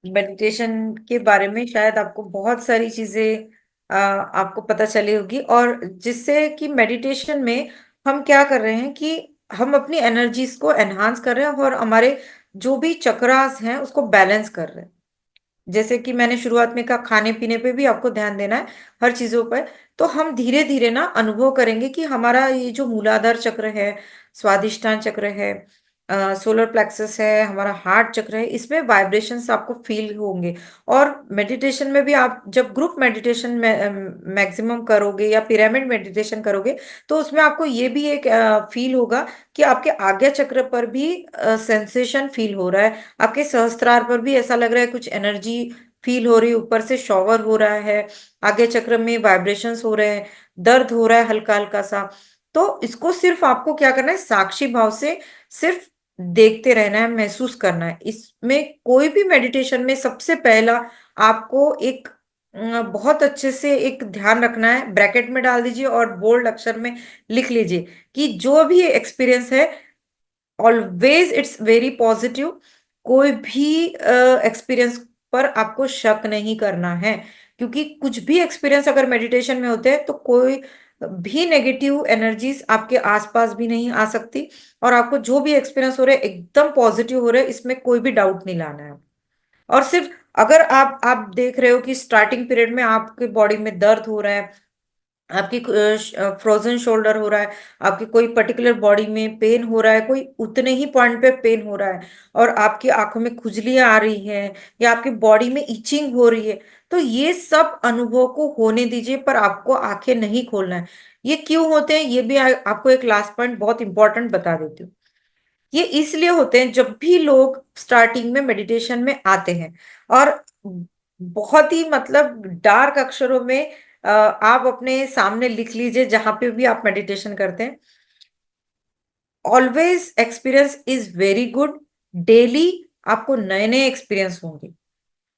मेडिटेशन के बारे में। शायद आपको बहुत सारी चीजें आपको पता चली होगी, और जिससे कि मेडिटेशन में हम क्या कर रहे हैं कि हम अपनी एनर्जीज को एनहांस कर रहे हैं और हमारे जो भी चक्रास हैं उसको बैलेंस कर रहे हैं। जैसे कि मैंने शुरुआत में कहा, खाने पीने पे भी आपको ध्यान देना है, हर चीजों पर। तो हम धीरे धीरे ना अनुभव करेंगे कि हमारा ये जो मूलाधार चक्र है, स्वादिष्टान चक्र है, सोलर प्लेक्सस है, हमारा हार्ट चक्र है, इसमें वाइब्रेशंस आपको फील होंगे। और मेडिटेशन में भी आप जब ग्रुप मेडिटेशन मैक्सिमम करोगे या पिरामिड मेडिटेशन करोगे, तो उसमें आपको ये भी एक फील होगा कि आपके आज्ञा चक्र पर भी सेंसेशन फील हो रहा है, आपके सहस्त्रार पर भी ऐसा लग रहा है कुछ एनर्जी फील हो रही है, ऊपर से शॉवर हो रहा है, आगे चक्र में वाइब्रेशंस हो रहे हैं, दर्द हो रहा है हल्का हल्का सा। तो इसको सिर्फ आपको क्या करना है, साक्षी भाव से सिर्फ देखते रहना है, महसूस करना है। इसमें कोई भी मेडिटेशन में सबसे पहला आपको एक बहुत अच्छे से एक ध्यान रखना है, ब्रैकेट में डाल दीजिए और बोल्ड अक्षर में लिख लीजिए कि जो भी एक्सपीरियंस है ऑलवेज इट्स वेरी पॉजिटिव। कोई भी एक्सपीरियंस पर आपको शक नहीं करना है, क्योंकि कुछ भी एक्सपीरियंस अगर मेडिटेशन में होते हैं तो कोई भी नेगेटिव एनर्जीज आपके आसपास भी नहीं आ सकती, और आपको जो भी एक्सपीरियंस हो रहा है एकदम पॉजिटिव हो रहा है, इसमें कोई भी डाउट नहीं लाना है। और सिर्फ अगर आप देख रहे हो कि स्टार्टिंग पीरियड में आपके बॉडी में दर्द हो रहा है, आपकी फ्रोजन शोल्डर हो रहा है, आपकी कोई पर्टिकुलर बॉडी में पेन हो रहा है, कोई उतने ही पॉइंट पे पेन हो रहा है, और आपकी आंखों में खुजलियां आ रही हैं या आपकी बॉडी में इचिंग हो रही है, तो ये सब अनुभव को होने दीजिए, पर आपको आंखें नहीं खोलना है। ये क्यों होते हैं, ये भी आपको एक लास्ट पॉइंट बहुत इंपॉर्टेंट बता देती हूँ। ये इसलिए होते हैं जब भी लोग स्टार्टिंग में मेडिटेशन में आते हैं, और बहुत ही मतलब डार्क अक्षरों में आप अपने सामने लिख लीजिए जहां पे भी आप मेडिटेशन करते हैं, always experience is very good. Daily आपको नए नए एक्सपीरियंस होंगे,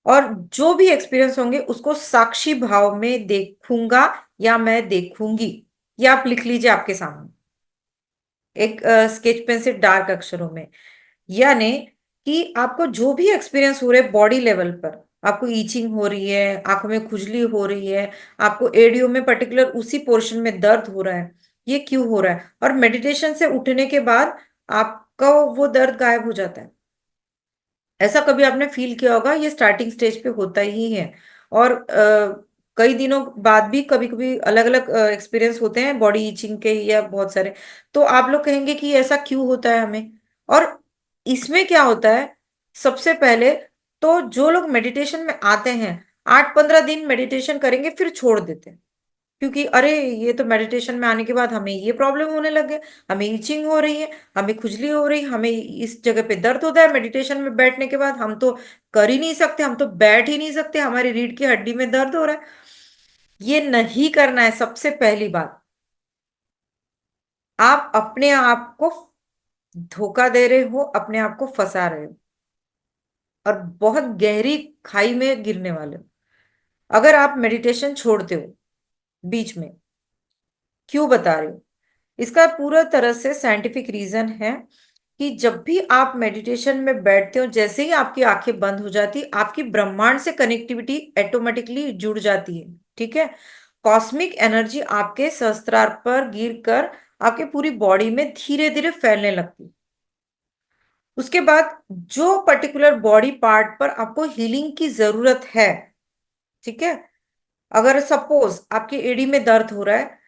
और जो भी एक्सपीरियंस होंगे उसको साक्षी भाव में देखूंगा या मैं देखूंगी, ये आप लिख लीजिए आपके सामने। एक स्केच पेन से डार्क अक्षरों में। यानी कि आपको जो भी एक्सपीरियंस हो रहा है बॉडी लेवल पर, आपको ईचिंग हो रही है, आंखों में खुजली हो रही है, आपको एडियो में पर्टिकुलर उसी पोर्शन में दर्द हो रहा है, ये क्यों हो रहा है? और मेडिटेशन से उठने के बाद आपका वो दर्द गायब हो जाता है। ऐसा कभी आपने फील किया होगा, ये स्टार्टिंग स्टेज पे होता ही है। और कई दिनों बाद भी कभी कभी अलग अलग एक्सपीरियंस होते हैं बॉडी ईचिंग के या बहुत सारे। तो आप लोग कहेंगे कि ऐसा क्यों होता है हमें? और इसमें क्या होता है, सबसे पहले तो जो लोग मेडिटेशन में आते हैं 8-15 दिन मेडिटेशन करेंगे फिर छोड़ देते हैं, क्योंकि अरे ये तो मेडिटेशन में आने के बाद हमें ये प्रॉब्लम होने लगे, हमें ईचिंग हो रही है, हमें खुजली हो रही है, हमें इस जगह पे दर्द होता है मेडिटेशन में बैठने के बाद, हम तो कर ही नहीं सकते, हम तो बैठ ही नहीं सकते, हमारी रीढ़ की हड्डी में दर्द हो रहा है। ये नहीं करना है। सबसे पहली बात, आप अपने आप को धोखा दे रहे हो, अपने आप को फंसा रहे हो और बहुत गहरी खाई में गिरने वाले हो अगर आप मेडिटेशन छोड़ते हो बीच में। क्यों बता रही हूँ? इसका पूरा तरह से साइंटिफिक रीजन है कि जब भी आप मेडिटेशन में बैठते हो, जैसे ही आपकी आंखें बंद हो जाती, आपकी ब्रह्मांड से कनेक्टिविटी ऑटोमेटिकली जुड़ जाती है। ठीक है? कॉस्मिक एनर्जी आपके सहस्त्रार पर गिरकर आपके पूरी बॉडी में धीरे धीरे फैलने लगती है। उसके बाद जो पर्टिकुलर बॉडी पार्ट पर आपको हीलिंग की जरूरत है, ठीक है, अगर सपोज आपके एड़ी में दर्द हो रहा है,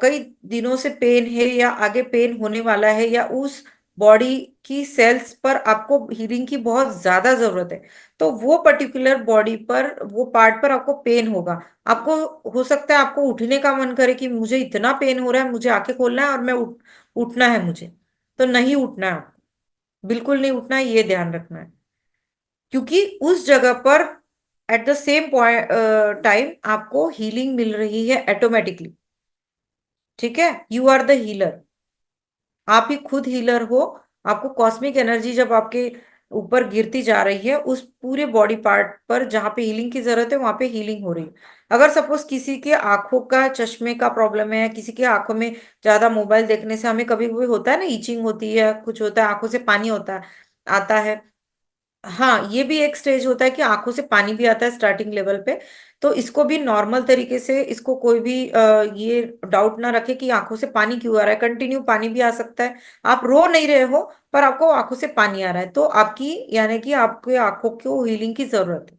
कई दिनों से पेन है या आगे पेन होने वाला है, या उस बॉडी की सेल्स पर आपको हीलिंग की बहुत ज्यादा जरूरत है, तो वो पर्टिकुलर बॉडी पर, वो पार्ट पर आपको पेन होगा। आपको हो सकता है आपको उठने का मन करे कि मुझे इतना पेन हो रहा है, मुझे आंखें खोलना है और मैं उठना है मुझे। तो नहीं उठना है आपको, बिल्कुल नहीं उठना है, ये ध्यान रखना है। क्योंकि उस जगह पर at the same point time आपको हीलिंग मिल रही है ऑटोमेटिकली। ठीक है? यू आर द हीलर, आप ही खुद हीलर हो। आपको कॉस्मिक एनर्जी जब आपके ऊपर गिरती जा रही है, उस पूरे बॉडी पार्ट पर जहां पे हीलिंग की जरूरत है वहां पे हीलिंग हो रही है। अगर सपोज किसी के आंखों का चश्मे का प्रॉब्लम है, किसी के आंखों में ज्यादा मोबाइल देखने से हमें कभी कभी होता है ना, ईचिंग होती है, कुछ होता है, आंखों से पानी होता है, आता है। हाँ, ये भी एक स्टेज होता है कि आंखों से पानी भी आता है स्टार्टिंग लेवल पे। तो इसको भी नॉर्मल तरीके से, इसको कोई भी ये डाउट ना रखे कि आंखों से पानी क्यों आ रहा है, कंटिन्यू पानी भी आ सकता है। आप रो नहीं रहे हो पर आपको आंखों से पानी आ रहा है, तो आपकी यानी कि आपके आंखों को हीलिंग की जरूरत है।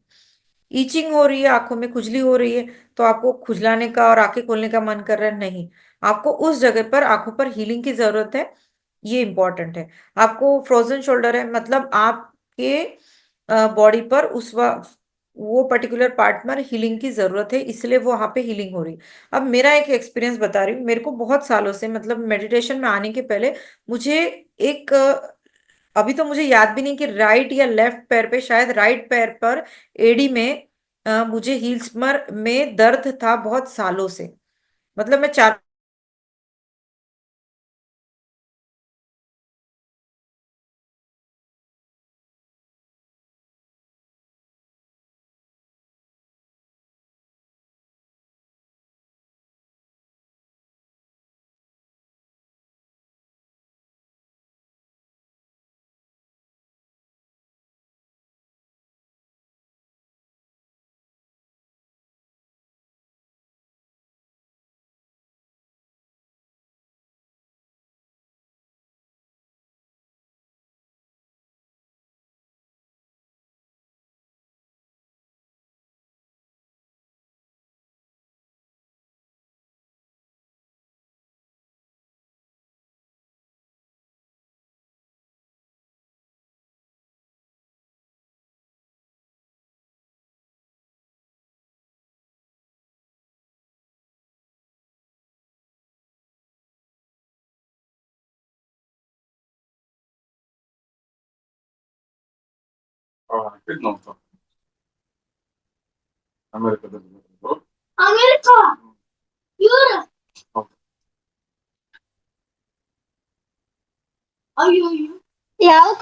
ईचिंग हो रही है, आंखों में खुजली हो रही है, तो आपको खुजलाने का और आंखें खोलने का मन कर रहा है, नहीं, आपको उस जगह पर आंखों पर हीलिंग की जरूरत है। ये इंपॉर्टेंट है। आपको फ्रोजन शोल्डर है, मतलब आपके बॉडी पर उस वक्त वो पर्टिकुलर पार्ट में हीलिंग की जरूरत है, इसलिए वो वहां पे हीलिंग हो रही है। अब मेरा एक एक्सपीरियंस बता रही हूँ, मेरे को बहुत सालों से, मतलब मेडिटेशन में आने के पहले मुझे एक अभी तो मुझे याद भी नहीं कि राइट या लेफ्ट पैर पे, शायद राइट पैर पर एड़ी में मुझे हील्स में दर्द था बहुत सालों से। मतलब मैं 4ಯಾವ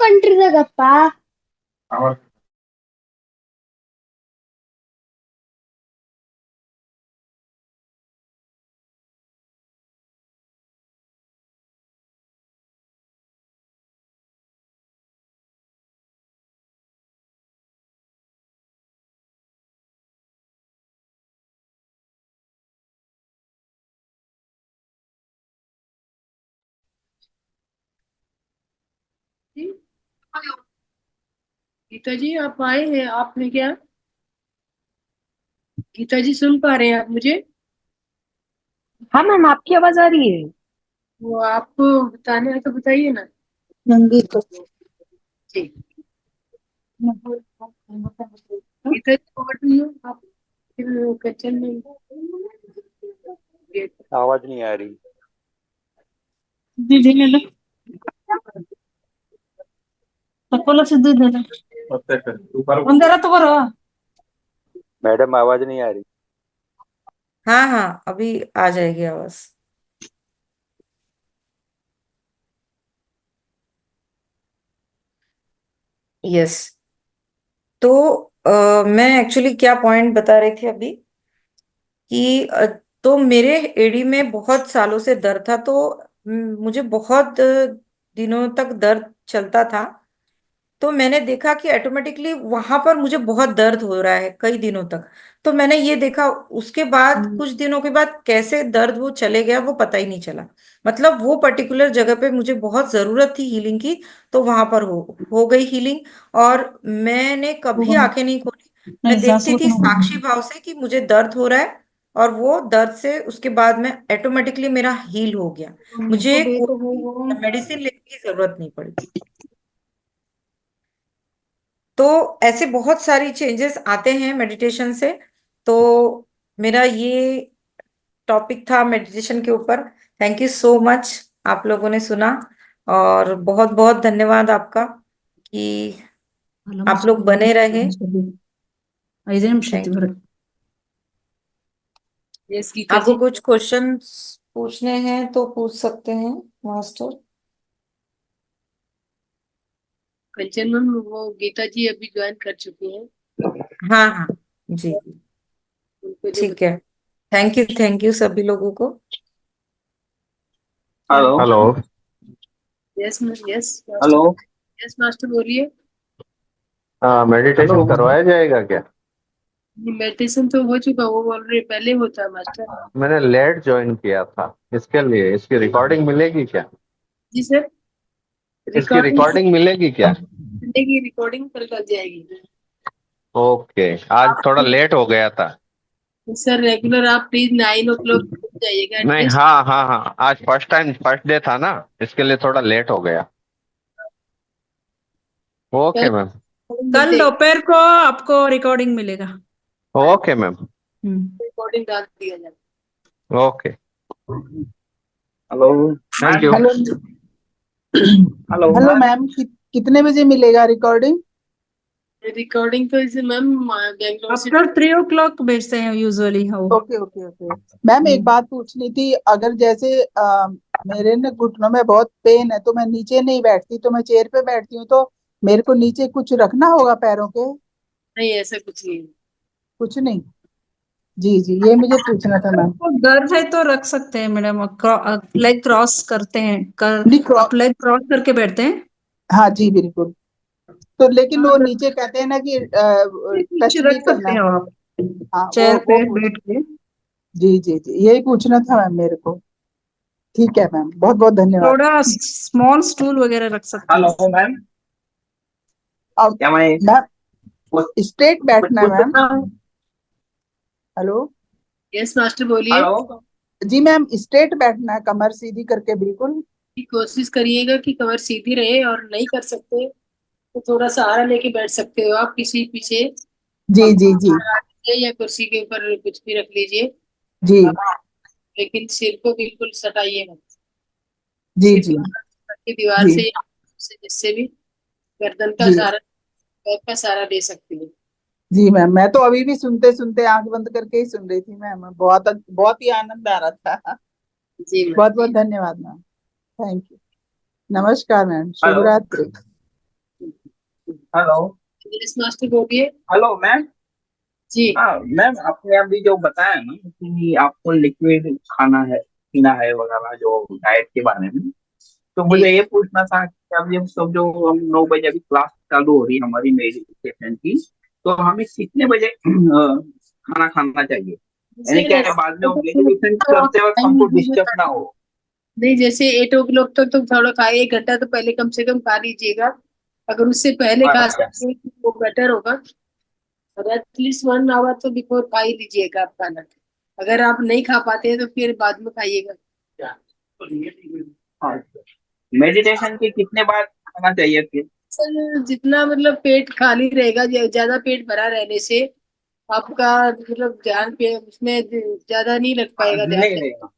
ಕಂಟ್ರಿದಾಗಪ್ಪ गीता जी आप आए हैं, आपने क्या? गीता जी सुन पा रहे हैं आप मुझे? हाँ मैम, आपकी आवाज आ रही है। वो आपको बताना है तो बताइए ना। नंदी तो ठीक। गीता जी ओवर टू यू। आप फिर किचन में आवाज नहीं आ रही। दीदी ने ना तकोला से दूध देना अंधेरा तो करो। मैडम आवाज नहीं आ रही। हाँ हाँ, अभी आ जाएगी आवाज। यस। तो मैं एक्चुअली क्या पॉइंट बता रही थी अभी कि तो मेरे एड़ी में बहुत सालों से दर्द था, तो मुझे बहुत दिनों तक दर्द चलता था। तो मैंने देखा कि ऑटोमेटिकली वहां पर मुझे बहुत दर्द हो रहा है कई दिनों तक। तो मैंने ये देखा, उसके बाद कुछ दिनों के बाद कैसे दर्द वो चले गया वो पता ही नहीं चला। मतलब वो पर्टिकुलर जगह पे मुझे बहुत जरूरत थी हीलिंग की, तो वहां पर हो गई हीलिंग। और मैंने कभी आंखें नहीं खोली। मैं नहीं देखती सासू थी साक्षी भाव से कि मुझे दर्द हो रहा है, और वो दर्द से उसके बाद में ऑटोमेटिकली मेरा हील हो गया। मुझे कोई मेडिसिन लेने की जरूरत नहीं पड़ी। तो ऐसे बहुत सारी चेंजेस आते हैं मेडिटेशन से। तो मेरा ये टॉपिक था मेडिटेशन के ऊपर। थैंक यू सो मच, आप लोगों ने सुना। और बहुत बहुत धन्यवाद आपका कि आप लोग बने रहे। 5 నిమిషం थैंक यू। వరకు यस गीता आपको जी। कुछ क्वेश्चंस पूछने हैं तो पूछ सकते हैं, मास्टर। कंचन मैम वो गीता जी अभी ज्वाइन कर चुकी हैं। हाँ हाँ, जी जी, उनको जो ठीक है। थैंक यू सभी लोगों को। Hello hello. Yes ma'am yes hello. Master. Yes master बोलिए। मेडिटेशन करवाया जाएगा क्या? मेडिटेशन तो हो चुका, वो ऑलरेडी पहले होता है मास्टर। मैंने लेट ज्वाइन किया था, इसके लिए इसकी रिकॉर्डिंग मिलेगी क्या? जी सर। इसकी रिकॉर्डिंग रिकॉर्डिंग मिलेगी क्या? की रिकॉर्डिंग कल कर जाएगी। ओके, आज थोड़ा लेट हो गया था। सर रेगुलर आप प्लीज 9 o'clock जाइएगा नहीं, एटलीस्ट। हाँ हाँ हाँ, आज फर्स्ट डे था ना, इसके लिए थोड़ा लेट हो गया। कल ओके मैम। कल मिलते दोपहर को आपको रिकॉर्डिंग मिलेगा। Okay ma'am. रिकॉर्डिंग डाल दिया जाए। Okay. Hello. Thank you. Hello. Hello hello ma'am, कितने बजे मिलेगा रिकॉर्डिंग? रिकॉर्डिंग तो इसे मैम बेंगलोर से। आफ्टर 3 o'clock भेजते हैं यूजुअली। हो ओके ओके ओके। मैम एक बात पूछनी थी, अगर जैसे मेरे ना घुटनों में बहुत पेन है, तो मैं नीचे नहीं बैठती, तो मैं चेयर पे बैठती हूँ, तो मेरे को नीचे कुछ रखना होगा पैरों के? नहीं ऐसा कुछ नहीं। कुछ नहीं। जी जी, ये मुझे पूछना था मैम। आपको डर है तो रख सकते हैं मैडम। लेग क्रॉस करते हैं नहीं आप लेग क्रॉस करके बैठते हैं। हाँ जी बिल्कुल। तो लेकिन हाँ, वो नीचे कहते हैं ना कि कुछ टच रख नहीं सकते करना। हो आप हाँ चेयर वो पे पूछ। बैठ के। जी जी जी, यही पूछना था मैम मेरे को। ठीक है मैम, बहुत बहुत धन्यवाद। थोड़ा स्मॉल स्टूल वगैरह रख सकते हैं। Hello ma'am. अब क्या मैं मैम कुछ स्ट्रेट कुछ बैठना है पूछ मैम। सकता हूँ? हेलो। यस मास्टर बोलिए। हेलो। जी मैम, स्ट्रेट बैठना है, कमर सीधी करके बिल्कुल। की कोशिश करिएगा कि कमर सीधी रहे, और नहीं कर सकते तो थोड़ा सहारा लेके बैठ सकते हो आप किसी पीछे। जी जी पंखा जी लगा लीजिए या कुर्सी के ऊपर कुछ भी रख लीजिए। जी आप लेकिन सिर को बिल्कुल सटाइए मत। जी सिर जी को की दीवार जी से जिससे भी गर्दन का जी सहारा, पैर का सहारा ले सकती है। जी मैम, मैं तो अभी भी सुनते सुनते आंख बंद करके ही सुन रही थी मैम, बहुत बहुत ही आनंद आ रहा था। जी मैम। बहुत बहुत धन्यवाद मैम। Thank you. नमस्कार मैम, शुभ हेलो। रात्रि। हेलो। यस मास्टर बोलिए। Hello ma'am. जी। हाँ मैम, आपने अभी जो बताया ना कि आपको लिक्विड खाना है, पीना है वगैरह, जो डाइट के बारे में, तो जी मुझे ये पूछना था कि अभी हम सब जो हम 9 बजे अभी क्लास चालू हो रही है हमारी मेडिटेशन की, तो हमें कितने बजे खाना खाना चाहिए? यानी सर क्या बाद में मेडिटेशन करते वक्त हमको डिस्टर्ब ना हो? नहीं, जैसे 8 o'clock तक तो थोड़ा खा, 1 घंटा तो पहले कम से कम खा लीजिएगा। अगर उससे पहले खा अच्छा। सकते हैं तो वो बेटर होगा। और एटलीस्ट 1 आवर तो बिफोर खा ही लीजिएगा आप खाना। अगर आप नहीं खा पाते हैं तो फिर बाद में खाइएगा। हाँ, मेडिटेशन के कितने बार खाना चाहिए फिर? सर जितना मतलब पेट खाली रहेगा, ज्यादा पेट भरा रहने से आपका मतलब ध्यान पे उसमें ज्यादा नहीं लग पाएगा ध्यान। नहीं रहेगा।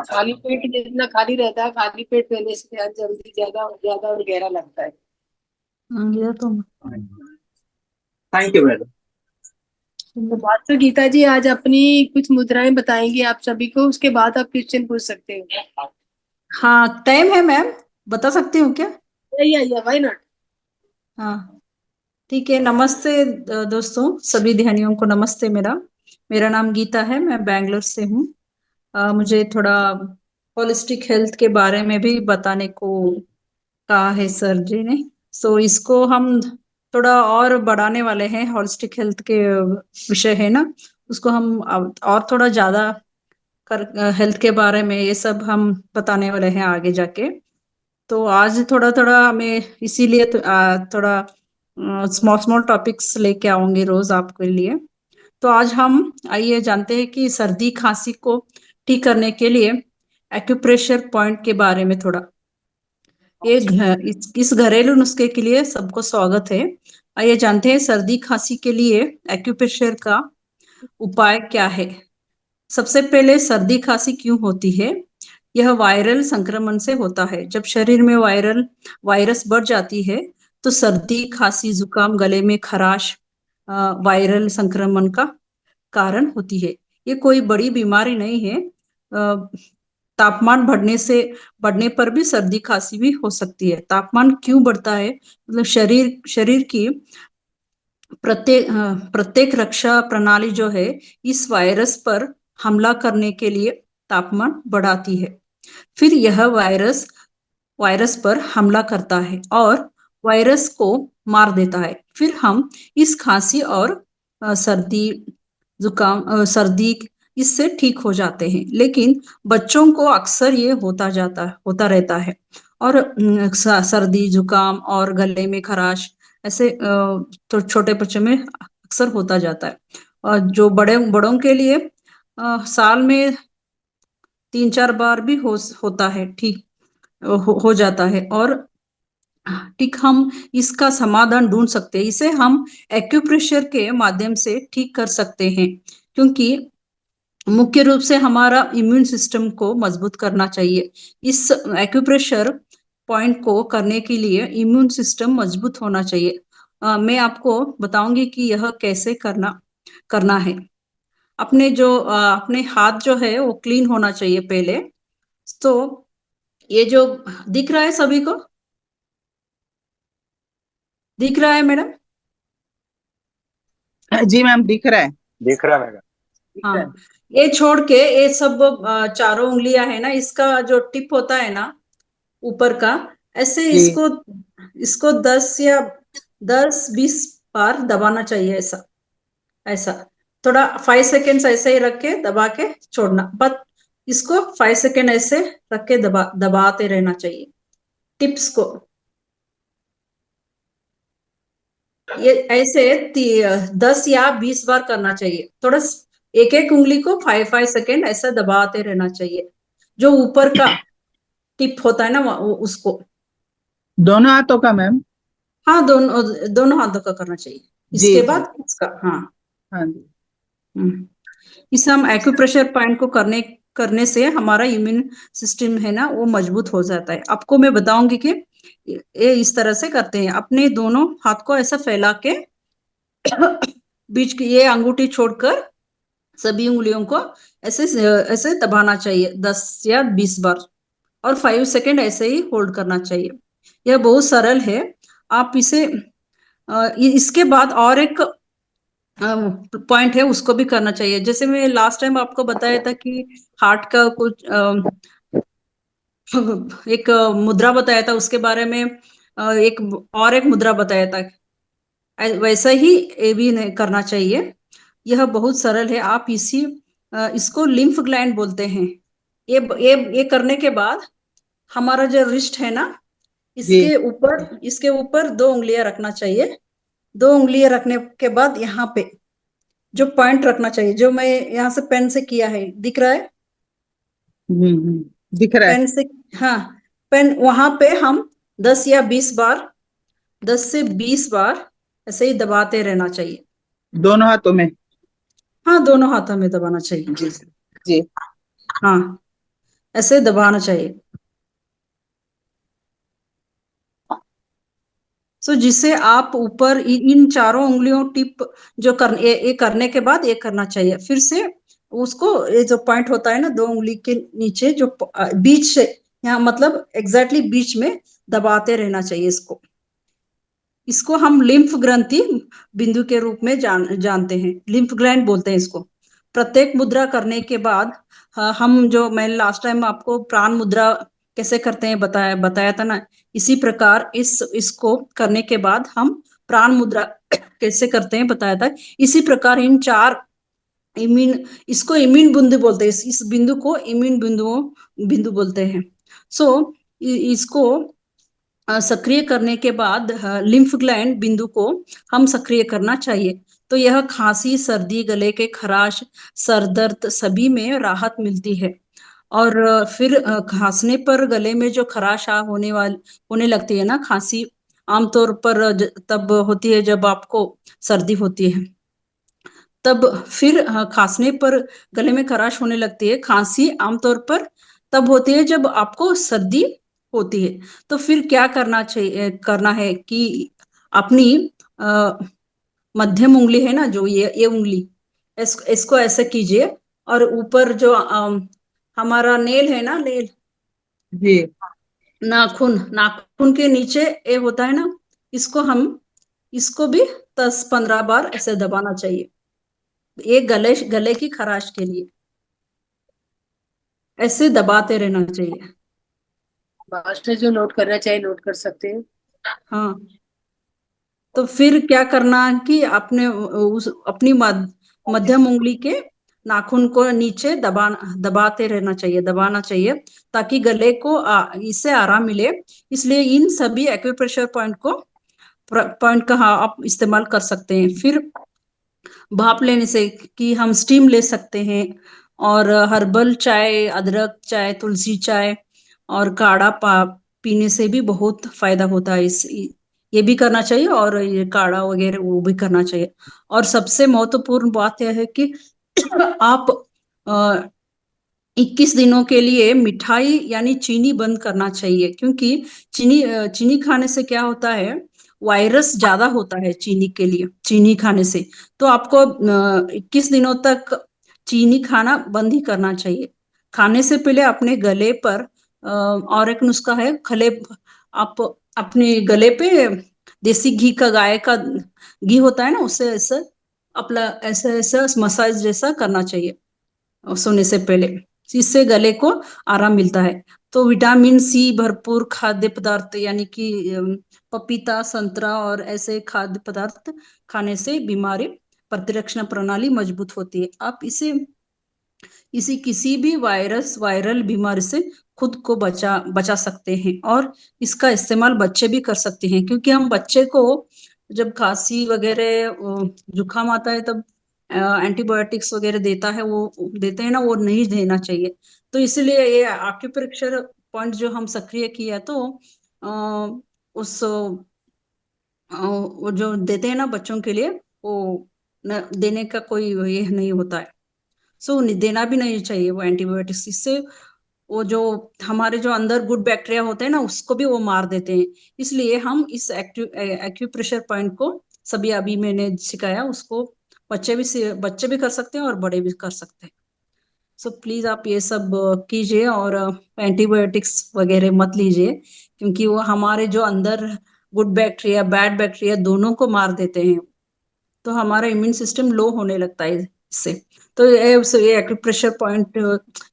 खाली पेट जितना खाली रहता है, खाली पेट रहने से ध्यान जल्दी ज्यादा ज्यादा और गहरा लगता है। ये तो थैंक यू मैडम। तो बात तो गीता जी आज अपनी कुछ मुद्राएं बताएंगी आप सभी को, उसके बाद आप क्वेश्चन पूछ सकते हो। हाँ, टाइम है मैम, बता सकती हूँ क्या? या व्हाई नॉट। हाँ, ठीक है। नमस्ते दोस्तों, सभी ध्यानियों को नमस्ते। मेरा मेरा नाम गीता है, मैं बैंगलोर से हूँ। मुझे थोड़ा होलिस्टिक हेल्थ के बारे में भी बताने को कहा है सर जी ने। सो इसको हम थोड़ा और बढ़ाने वाले हैं। होलिस्टिक हेल्थ के विषय है ना, उसको हम और थोड़ा ज्यादा कर हेल्थ के बारे में ये सब हम बताने वाले हैं आगे जाके। तो आज थोड़ा थोड़ा हमें इसीलिए थोड़ा स्मॉल स्मॉल टॉपिक्स लेके आऊंगी रोज आपके लिए। तो आज हम आइए जानते हैं कि सर्दी खांसी को ठीक करने के लिए एक्यूप्रेशर पॉइंट के बारे में थोड़ा। इस घरेलू नुस्खे के लिए सबको स्वागत है। आइए जानते हैं सर्दी खांसी के लिए एक्यूप्रेशर का उपाय क्या है। सबसे पहले सर्दी खांसी क्यों होती है? यह वायरल संक्रमण से होता है। जब शरीर में वायरस बढ़ जाती है तो सर्दी खांसी जुकाम गले में खराश वायरल संक्रमण का कारण होती है। ये कोई बड़ी बीमारी नहीं है। तापमान बढ़ने पर भी सर्दी खांसी भी हो सकती है। तापमान क्यों बढ़ता है? मतलब शरीर की प्रत्येक रक्षा प्रणाली जो है इस वायरस पर हमला करने के लिए तापमान बढ़ाती है। फिर यह वायरस पर हमला करता है और वायरस को मार देता है। फिर हम इस खांसी और सर्दी इससे ठीक हो जाते हैं। लेकिन बच्चों को अक्सर ये होता रहता है। और सर्दी जुकाम और गले में खराश ऐसे तो छोटे बच्चों में अक्सर होता जाता है। और जो बड़ों के लिए साल में 3-4 बार भी होता है, ठीक हो जाता है। और ठीक हम इसका समाधान ढूंढ सकते हैं। इसे हम एक्यूप्रेशर के माध्यम से ठीक कर सकते हैं, क्योंकि मुख्य रूप से हमारा इम्यून सिस्टम को मजबूत करना चाहिए। इस एक्यूप्रेशर पॉइंट को करने के लिए इम्यून सिस्टम मजबूत होना चाहिए। मैं आपको बताऊंगी कि यह कैसे करना है। अपने हाथ जो है वो क्लीन होना चाहिए पहले। तो ये जो दिख रहा है सभी को, दिख रहा है मैडम? जी मैम, दिख रहा है। दिख रहा है। हाँ, ये छोड़ के ये सब चारों उंगलियां है ना, इसका जो टिप होता है ना ऊपर का, ऐसे जी। इसको इसको 10 या 20 बार दबाना चाहिए। ऐसा ऐसा थोड़ा 5 सेकेंड्स ऐसे ही रख के दबा के छोड़ना। बस इसको 5 सेकेंड ऐसे रख के दबाते रहना चाहिए टिप्स को। ये ऐसे 10 या 20 बार करना चाहिए। थोड़ा एक एक उंगली को 5-5 सेकेंड ऐसा दबाते रहना चाहिए। जो ऊपर का टिप होता है ना उसको। दोनों हाथों का मैम? हाँ, दोनों दोनों हाथों का करना चाहिए। जी इसके जी। बाद इसका। हाँ। हाँ जी। इस हम एक्यूप्रेशर पॉइंट को करने से हमारा इम्यून सिस्टम है ना वो मजबूत हो जाता है। आपको मैं बताऊंगी कि ये इस तरह से करते हैं। अपने दोनों हाथ को ऐसा फैला के बीच की ये अंगूठी छोड़कर सभी उंगलियों को ऐसे ऐसे दबाना चाहिए 10 या 20 बार। और 5 सेकेंड ऐसे ही होल्ड करना चाहिए। यह बहुत सरल है। आप इसे इसके बाद और एक पॉइंट है उसको भी करना चाहिए। जैसे मैं लास्ट टाइम आपको बताया था कि हार्ट का कुछ एक मुद्रा बताया था, उसके बारे में एक मुद्रा बताया था। वैसा ही ये भी करना चाहिए। यह बहुत सरल है। आप इसको लिम्फ ग्लैंड बोलते हैं। ये करने के बाद हमारा जो रिस्ट है ना, इसके ऊपर 2 उंगलियां रखना चाहिए। 2 उंगलियां रखने के बाद यहाँ पे जो पॉइंट रखना चाहिए, जो मैं यहाँ से पेन से किया है, दिख रहा है? दिख रहा है। पेन से, हाँ, पेन वहां पे हम 10 या 20 बार, 10 से 20 बार ऐसे ही दबाते रहना चाहिए। दोनों हाथों में? हाँ, दोनों हाथों में दबाना चाहिए। जी जी। हाँ, ऐसे दबाना चाहिए। सो जिससे आप ऊपर इन चारों उंगलियों टिप जो ये करने के बाद ये करना चाहिए। फिर से उसको, ये जो पॉइंट होता है ना 2 उंगली के नीचे, जो बीच से, यहाँ मतलब एग्जैक्टली बीच में दबाते रहना चाहिए इसको। इसको हम लिम्फ ग्रंथि बिंदु के रूप में जानते हैं, लिम्फ ग्लैंड बोलते हैं इसको। प्रत्येक मुद्रा करने के बाद हम जो, मैं लास्ट टाइम आपको प्राण मुद्रा कैसे करते हैं बताया था ना, इसी प्रकार इसको करने के बाद हम प्राण मुद्रा कैसे करते हैं बताया था। इसी प्रकार इन चार इसको इम्यून बिंदु बोलते हैं, इस बिंदु को इम्यून बिंदु बोलते हैं। सो इसको सक्रिय करने के बाद लिम्फ ग्लैंड बिंदु को हम सक्रिय करना चाहिए। तो यह खांसी, सर्दी, गले के खराश, सर दर्द सभी में राहत मिलती है। और फिर खांसने पर गले में जो खराश होने लगती है ना, खांसी आमतौर पर तब होती है जब आपको सर्दी होती है। तब फिर खांसने पर गले में खराश होने लगती है। खांसी आमतौर पर तब होती है जब आपको सर्दी होती है। तो फिर क्या करना है कि अपनी मध्यम उंगली है ना, जो ये उंगली, इसको ऐसे कीजिए, और ऊपर जो हमारा नेल है ना, नेल, जी नाखून, नाखून के नीचे ये होता है ना, इसको भी 10-15 बार ऐसे दबाना चाहिए, ये गले की खराश के लिए ऐसे दबाते रहना चाहिए। मास्टर जो नोट करना चाहिए नोट कर सकते हैं। हाँ, तो फिर क्या करना है कि अपनी मध्यम उंगली के नाखून को नीचे दबाते रहना चाहिए, दबाना चाहिए, ताकि गले को इससे आराम मिले। इसलिए इन सभी एक्यूप्रेशर पॉइंट का आप इस्तेमाल कर सकते हैं। फिर भाप लेने से कि हम स्टीम ले सकते हैं, और हर्बल चाय, अदरक चाय, तुलसी चाय और काढ़ा पीने से भी बहुत फायदा होता है। ये भी करना चाहिए, और ये काढ़ा वगैरह वो भी करना चाहिए। और सबसे महत्वपूर्ण बात यह है कि आप 21 दिनों के लिए मिठाई यानी चीनी बंद करना चाहिए, क्योंकि चीनी खाने से क्या होता है, वायरस ज्यादा होता है चीनी के लिए, चीनी खाने से। तो आपको 21 दिनों तक चीनी खाना बंद ही करना चाहिए। खाने से पहले अपने गले पर और एक नुस्खा है, आप अपने गले पे देसी घी का, गाय का घी होता है ना, उससे ऐसे अपना ऐसे ऐसे मसाज जैसा करना चाहिए सोने से पहले। इससे गले को आराम मिलता है। तो विटामिन सी भरपूर खाद्य पदार्थ, यानी कि पपीता, संतरा और ऐसे खाद्य पदार्थ खाने से बीमारी प्रतिरक्षण प्रणाली मजबूत होती है। आप इसी किसी भी वायरल बीमारी से खुद को बचा सकते हैं। और इसका इस्तेमाल बच्चे भी कर सकते हैं, क्योंकि हम बच्चे को जब खांसी वगैरह जुकाम आता है तब एंटीबायोटिक्स वगैरह देते हैं ना, वो नहीं देना चाहिए। तो इसलिए ये आक्यूप्रेशर पॉइंट जो हम सक्रिय किया, तो उस वो जो देते हैं ना बच्चों के लिए, वो देने का कोई ये नहीं होता है। सो देना भी नहीं चाहिए वो एंटीबायोटिक्स। इससे वो जो हमारे जो अंदर गुड बैक्टीरिया होते हैं ना, उसको भी वो मार देते हैं। इसलिए हम इस एक्यूप्रेशर पॉइंट को, सभी अभी मैंने सिखाया उसको, बच्चे भी कर सकते हैं और बड़े भी कर सकते हैं। सो प्लीज आप ये सब कीजिए, और एंटीबायोटिक्स वगैरह मत लीजिए, क्योंकि वो हमारे जो अंदर गुड बैक्टीरिया, बैड बैक्टीरिया दोनों को मार देते हैं। तो हमारा इम्यून सिस्टम लो होने लगता है इससे। तो ये एक्यूप्रेशर पॉइंट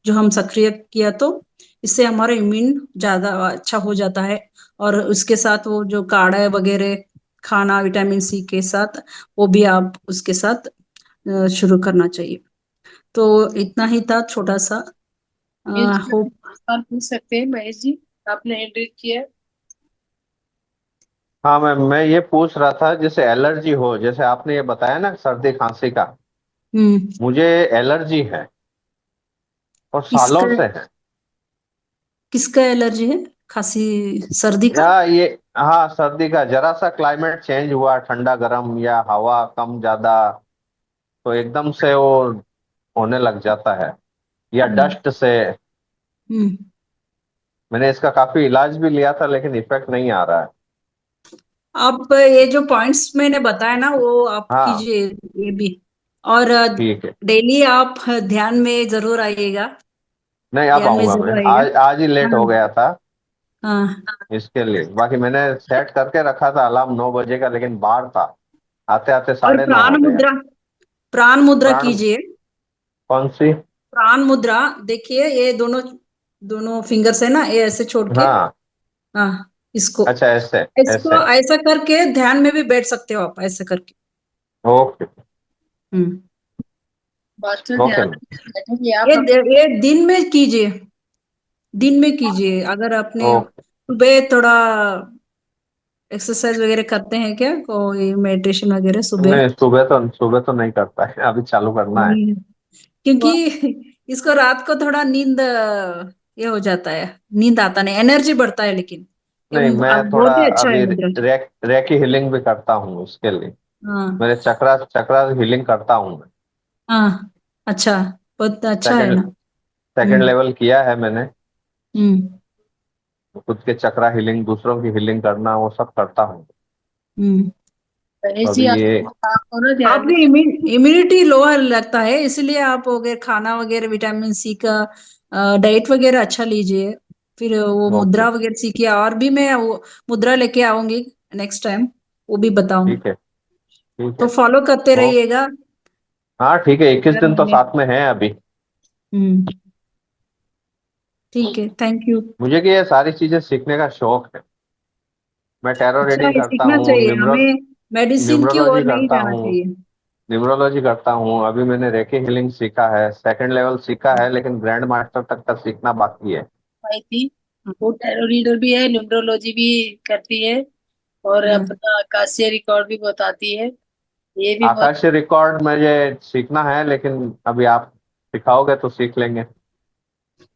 जो हम सक्रिय किया, तो इससे हमारा इम्यून ज्यादा अच्छा हो जाता है। और उसके साथ वो जो काढ़ा वगैरह खाना विटामिन सी के साथ, वो भी आप उसके साथ शुरू करना चाहिए। तो इतना ही था छोटा सा। ये होप सवाल पूछ सकते हैं महेश जी, आपने हैंड रेज किया है। हाँ, मैं ये पूछ रहा था, जैसे एलर्जी हो, जैसे आपने ये बताया ना सर्दी खांसी का, हम्म। मुझे एलर्जी है और सालों किसका से है। किसका एलर्जी है? खांसी, सर्दी का? या ये, हाँ, सर्दी का जरा सा क्लाइमेट चेंज हुआ, ठंडा गर्म या हवा कम ज्यादा, तो एकदम से वो होने लग जाता है, या हम्म। डस्ट से। हम्म। मैंने इसका काफी इलाज भी लिया था लेकिन इफेक्ट नहीं आ रहा है। आप ये जो पॉइंट्स मैंने बताया ना, वो आप हाँ, कीजिए, ये भी। और ठीक है। डेली आप ध्यान में जरूर आइएगा। नहीं, आ ध्यान में पाऊंगा मैं, जरूर आइएगा। आज आज ही लेट हो हाँ। गया था हाँ। इसके लिए। बाकी मैंने सेट करके रखा था अलार्म 9 बजे का, लेकिन बाहर था, आते आते और 9:30 प्राण हो गया। मुद्रा, प्राण मुद्रा प्राण, कीजिए। कौन सी? प्राण मुद्रा, देखिए ये दोनों दोनों फिंगर्स है ना, ये ऐसे छोड़ के। हाँ, हाँ, इसको अच्छा, ऐसे इसको ऐसे। ऐसा करके ध्यान में भी बैठ सकते हो आप, ऐसे करके। ओके। हम्म। मास्टर ओके ध्यान मैम। बैठेंगे आप ये ये दिन में कीजिए, दिन में कीजिए। अगर आपने ओके। सुबह थोड़ा एक्सरसाइज वगैरह करते हैं क्या, कोई मेडिटेशन वगैरह सुबह? नहीं, सुबह तो नहीं करता है, अभी चालू करना है। नहीं, क्योंकि इसको रात को थोड़ा नींद ये हो जाता है, नींद आता नहीं, एनर्जी बढ़ता है। लेकिन ये नहीं, मैं थोड़ा बहुत ही अच्छा है अभी मुद्रा। रेकी हीलिंग भी करता हूँ इसके लिए। हाँ। मेरे चक्रा चक्रा हीलिंग करता हूँ मैं। हाँ, अच्छा, बहुत अच्छा है सेकंड ना। सेकंड हम्म। लेवल किया है मैंने। हम्म। खुद के चक्रा हीलिंग, दूसरों की हीलिंग करना, वो सब करता हूँ। हम्म। गणेश जी, अभी ये, आपको ना ध्यान में। आपकी इम्यूनिटी लो लगता है, इसलिए आप वगैरह खाना वगैरह, विटामिन सी का डाइट वगैरह अच्छा लीजिए। फिर वो ओके, मुद्रा वगैरह सीखिए, और भी मैं वो मुद्रा लेके आऊंगी नेक्स्ट टाइम, वो भी बताऊंगी। ठीक है, ठीक तो है। फॉलो करते ओ, रहिएगा। हाँ, ठीक है, 21 दिन तो मैंने साथ में है अभी। हम्म, ठीक है, थैंक यू। मुझे कि ये सारी चीजें सीखने का शौक है। मैं टैरो अच्छा रीडिंग है, करता सीखना हूँ, चाहिए हमें, मेडिसिन की न्यूमरोलॉजी ओर नहीं करता जाना हूँ, चाहिए। न्यूमरोलॉजी करता हूँ। अभी मैंने रेकी हीलिंग सीखा है, सेकंड लेवल सीखा है, लेकिन ग्रैंड मास्टर तक का सीखना बाकी है। आई थी, वो टैरो रीडर भी है, न्यूमरोलॉजी भी करती है, और हम्म। अपना आकाशीय रिकॉर्ड भी बताती है। ये भी बहुत। आकाशीय रिकॉर्ड मुझे सीखना है, लेकिन अभी आप सिखाओगे तो सीख लेंगे।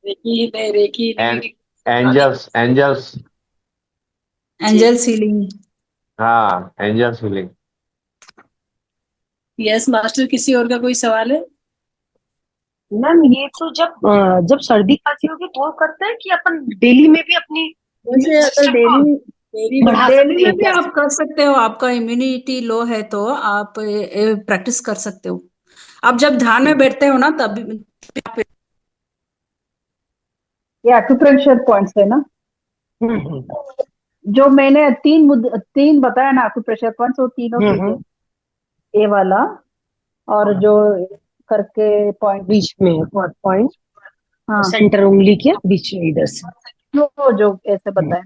Reiki and reading. Angels angels जी। Angel sealing. हाँ, एंजल्स हीलिंग। यस मास्टर, किसी और का कोई सवाल है? मैम ये तो जब सर्दी खांसी होगी तो करते हैं कि अपन डेली में भी अपनी वैसे इम्यून अगर सिस्टम को डेली डेली बढ़ा डेली सकते में हैं भी क्या? आप कर सकते हो, आपका इम्यूनिटी लो है तो आप प्रैक्टिस कर सकते हो। आप जब ध्यान में बैठते हो ना, तब ये एक्यूप्रेशर पॉइंट्स है ना, हम्म। जो मैंने तीन बताया ना एक्यूप्रेशर पॉइंट्स, वो तीनों कीजिए। हम्म। ए वाला, और जो करके पॉइंट, बीच में पॉइंट, हाँ, सेंटर उंगली के बीच में इधर से। जो ऐसे बताए।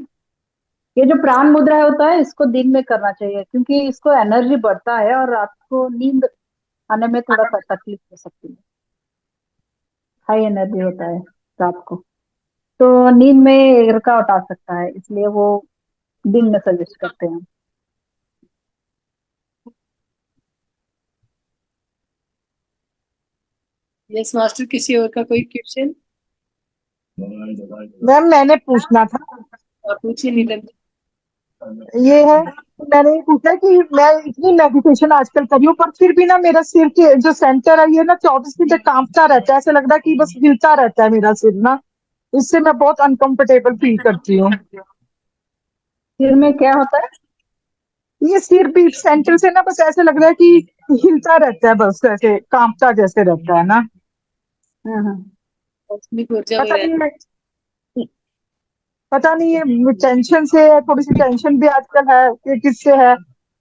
ये जो प्राण मुद्रा होता है, इसको दिन में करना चाहिए, क्योंकि इसको एनर्जी बढ़ता है और रात को नींद आने में थोड़ा सा तकलीफ हो सकती है। हाई एनर्जी होता है रात को, तो नींद में रुकावट आ सकता है, इसलिए वो दिन में सजेस्ट करते हैं। यस मास्टर, किसी और का कोई क्वेश्चन? मैम मैंने पूछना था, आप पूछिए नीलम जी। ये है, मैंने ये पूछा कि मैं इतनी मेडिटेशन आजकल कर रही हूँ पर फिर भी ना मेरा सिर के जो सेंटर है ये ना 24 घंटे कांपता रहता है, ऐसा लग रहा है कि बस हिलता रहता है मेरा सिर ना। इससे मैं बहुत अनकंफर्टेबल फील करती हूँ। सिर में क्या होता है? ये सिर भी सेंटर से ना बस ऐसे लग रहा है कि हिलता रहता है, बस ऐसे कांपता जैसे रहता है ना। हाँ, हाँ। कॉस्मिक ऊर्जा पता वगैरह। नहीं, पता नहीं ये टेंशन से है, थोड़ी सी टेंशन भी आजकल है कि किससे है।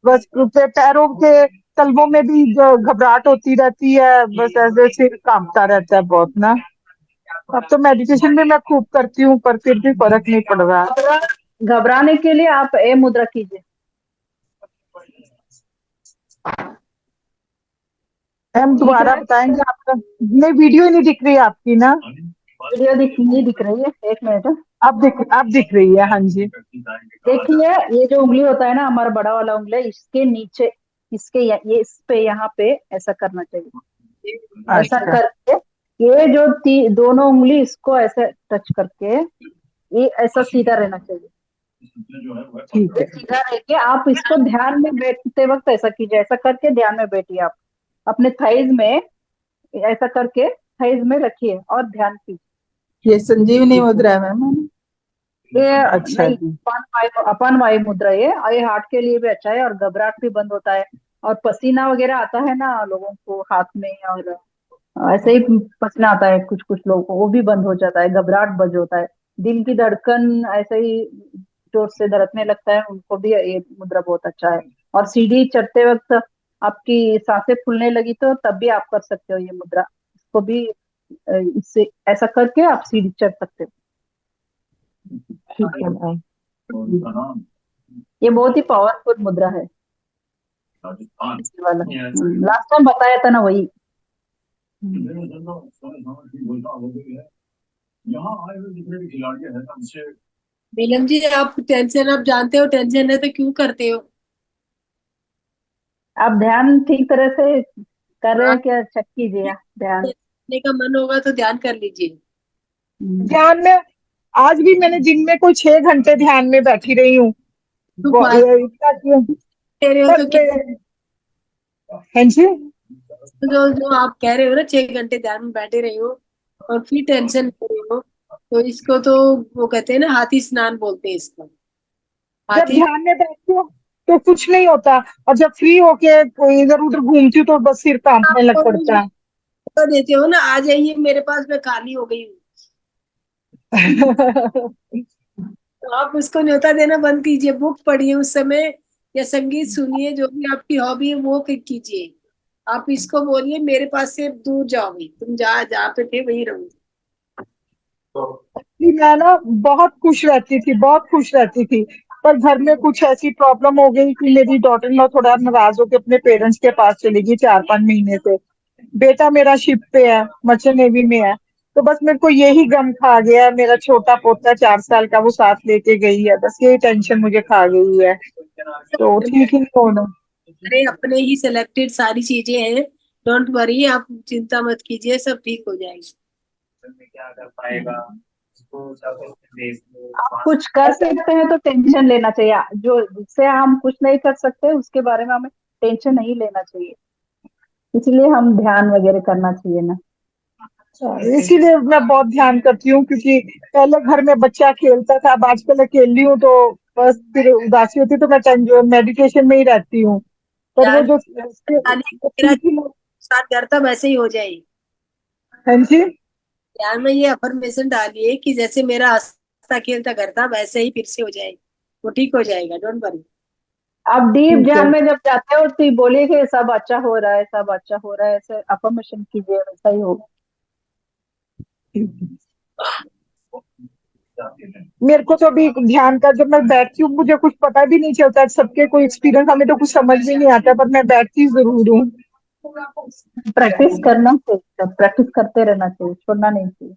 बस पैरों के तलवों में भी जो घबराहट होती रहती है, बस ऐसे सिर कांपता रहता है बहुत ना। अब तो मेडिटेशन भी मैं खूब करती हूँ पर फिर भी फर्क नहीं पड़ रहा है। घबराने के लिए आप ए मुद्रा कीजिए। हम दिख दोबारा रहा है? बताएंगे आपका? नहीं, वीडियो ही नहीं दिख रही आपकी ना। वीडियो नहीं दिख रही है, एक मिनट। आप दिख रही है, हाँ जी। देखिए, ये जो उंगली होता है ना, हमारा बड़ा वाला उंगली, इसके नीचे, इसके ये इस पे, यहाँ पे ऐसा करना चाहिए। ऐसा अच्छा करके ये जो दोनों उंगली इसको ऐसे टच करके, ये ऐसा सीधा रहना चाहिए। ठीक ये है। सीधा रह के आप इसको ध्यान में बैठते वक्त ऐसा कीजिए, ऐसा करके ध्यान में बैठिए आप अपने थाइज में, ऐसा करके थाइज में रखिए और ध्यान कीजिए। ये संजीवनी मुद्रा है मैम। ये अच्छा नहीं, जी। अपान वायु मुद्रा ये, और ये हार्ट के लिए भी अच्छा है, और घबराहट भी बंद होता है। और पसीना वगैरह आता है ना लोगों को हाथ में, और ऐसे ही पसीना आता है कुछ कुछ लोगों को, वो भी बंद हो जाता है, घबराहट बंद होता है। दिल की धड़कन ऐसे ही जोर से धड़कने लगता है, उनको भी ये मुद्रा बहुत अच्छा है। और सीढ़ी चढ़ते वक्त आपकी सांसें फूलने लगी तो तब भी आप कर सकते हो ये मुद्रा, इसको भी इससे ऐसा करके आप सीढ़ी चढ़ सकते हो। ठीक है मैम। ये बहुत ही पावरफुल मुद्रा है ये वाला। लास्ट टाइम बताया था ना वही। नीलम जी, आप टेंशन, आप जानते हो टेंशन है तो क्यों करते हो? आप ध्यान ठीक तरह से कर रहे हाँ, हैं क्या? चेक कीजिए ध्यान। करने का मन होगा तो ध्यान कर लीजिए। ध्यान में आज भी मैंने दिन में कोई 6 घंटे ध्यान में बैठी रही हूँ। तो फास्ट इतना क्यों? कह रहे हो पर तो क्या? हाँ जी। जो जो आप कह रहे हो ना, 6 घंटे ध्यान में बैठे रहे हो और फिर टेंशन ले रहे हो, तो इसको तो वो कहते हैं ना, हाथी स्नान बोलते हैं इसको। जब हाथी ध्यान में बैठती हूँ तो कुछ नहीं होता, और जब फ्री होके कोई इधर उधर घूमती हूँ तो बस सिर कांपने लग आप पड़ता है। तो देते हो ना, आ जाइए मेरे पास, मैं खाली हो गई हूँ। तो आप उसको न्योता देना बंद कीजिए, बुक पढ़िए उस समय, या संगीत सुनिए, जो भी आपकी हॉबी है वो कीजिए। आप इसको बोलिए मेरे पास से दूर जाओगी, तुम जहाँ जहाँ पे थे वहीं रहो। कि मैं ना बहुत खुश रहती थी, बहुत खुश रहती थी। पर घर में कुछ ऐसी प्रॉब्लम हो गई कि मेरी डॉटर इन लॉ थोड़ा नाराज होकर अपने पेरेंट्स के पास चली गई 4-5 महीने से। बेटा मेरा शिप पे है, मर्चेंट नेवी में है। तो बस मेरे को यही गम खा गया है, मेरा छोटा पोता 4 साल का वो साथ लेके गई है, बस यही टेंशन मुझे खा गई है। तो ठीक ही नहीं होना। अरे अपने ही सिलेक्टेड सारी चीजें हैं, डोंट वरी, आप चिंता मत कीजिए, सब ठीक हो जाएगी। आप कुछ कर सकते हैं तो टेंशन लेना चाहिए, जो जिससे हम कुछ नहीं कर सकते उसके बारे में हमें टेंशन नहीं लेना चाहिए, इसलिए हम ध्यान वगैरह करना चाहिए ना। इसीलिए मैं बहुत ध्यान करती हूँ, क्योंकि पहले घर में बच्चा खेलता था, अब आजकल अकेली हूँ तो बस फिर उदासी होती है, तो मैं मेडिटेशन में ही रहती हूँ। पर वो ध्यान जो मेरा ठीक ही साथ करता वैसे ही हो जाएगी। हाँ जी। ध्यान में ये अफर्मेशन डालिए कि जैसे मेरा हंसता खेलता करता वैसे ही फिर से हो जाएगी, वो ठीक हो जाएगा, डोंट वरी। आप डीप ठीक है। ध्यान में जब जाते हो तो बोलिए कि सब अच्छा हो रहा है, सब अच्छा हो रहा है, ऐसे अफर्मेशन कीजिए, वैसा ही होगा। मेरे को तो अभी ध्यान का, जब मैं बैठती हूँ मुझे कुछ पता भी नहीं चलता, सबके कोई एक्सपीरियंस, हमें तो कुछ समझ भी नहीं आता, पर मैं बैठती जरूर हूँ। प्रैक्टिस करना चाहिए, प्रैक्टिस करते रहना चाहिए, छोड़ना नहीं चाहिए।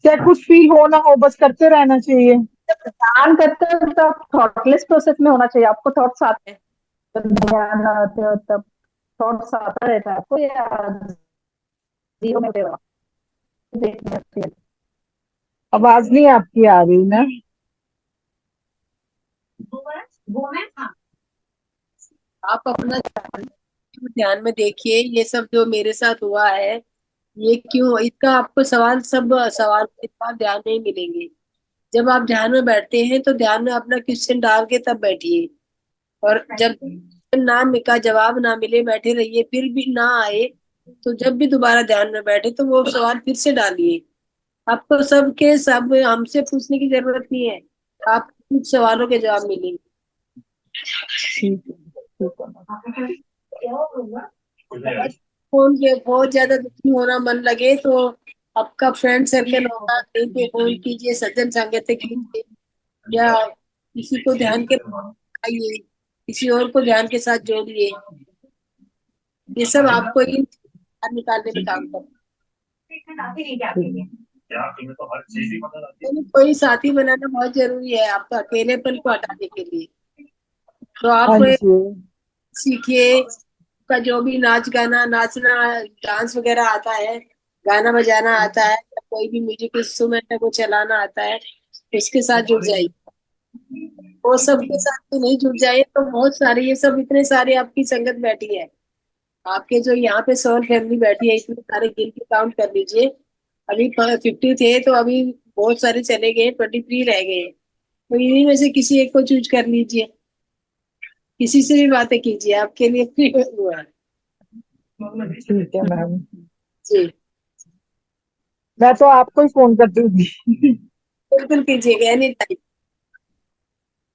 चाहे कुछ फील हो ना हो, बस करते रहना चाहिए। जब ध्यान करते हो तो आप थॉटलेस प्रोसेस में होना चाहिए, आपको थॉट्स आते हैं, जब ध्यान आते हो तब थॉट्स आता रहता है आपको, या जीरो में होगा, देखना चाहिए। आवाज नहीं आपकी आ रही ना। आप अपना ध्यान में देखिए, ये सब जो मेरे साथ हुआ है, ये क्यों, इसका आपको सवाल, सब सवाल के जवाब ध्यान में ही मिलेंगे। जब आप ध्यान में बैठते हैं तो ध्यान में अपना क्वेश्चन डाल के तब बैठिए, और जब ना का जवाब ना मिले बैठे रहिए, फिर भी ना आए तो जब भी दोबारा ध्यान में बैठे तो वो सवाल फिर से डालिए। आपको सबके सब हमसे पूछने की जरूरत नहीं है, आप कुछ सवालों के जवाब मिलेंगे। ठीक है, ठीक है। फोन पे बहुत ज्यादा दुखी होना मन लगे तो आपका फ्रेंड सर्कल होगा, कहीं पे फोन कीजिए, सज्जन संगत कीजिए, या किसी को ध्यान के आइए, किसी और को ध्यान के साथ जोड़िए। ये सब आपको इन निकालने में काम करता है। कोई साथी बनाना बहुत जरूरी है आपका अकेलेपन को हटाने के लिए। तो आप हाँ जी। सीखिए का जो भी नाच गाना नाचना डांस वगैरह आता है, गाना बजाना आता है, या कोई भी म्यूजिक इंस्ट्रूमेंट है वो चलाना आता है, उसके साथ जुड़ जाइए। वो सब के साथ भी नहीं जुड़ जाइए तो बहुत सारे ये सब इतने सारे आपकी संगत बैठी है। आपके जो यहाँ पे 100 फैमिली बैठी है, इतने सारे गिन के काउंट कर लीजिए। अभी 50 थे तो अभी बहुत सारे चले गए, 23 रह गए। तो इन्हीं में से किसी एक को चूज कर लीजिए, किसी से भी बातें कीजिए, आपके लिए फ्री हुआ है। ठीक है मैम, जी मैं तो आपको ही फोन कर दूंगी। बिल्कुल कीजिएगा, any time,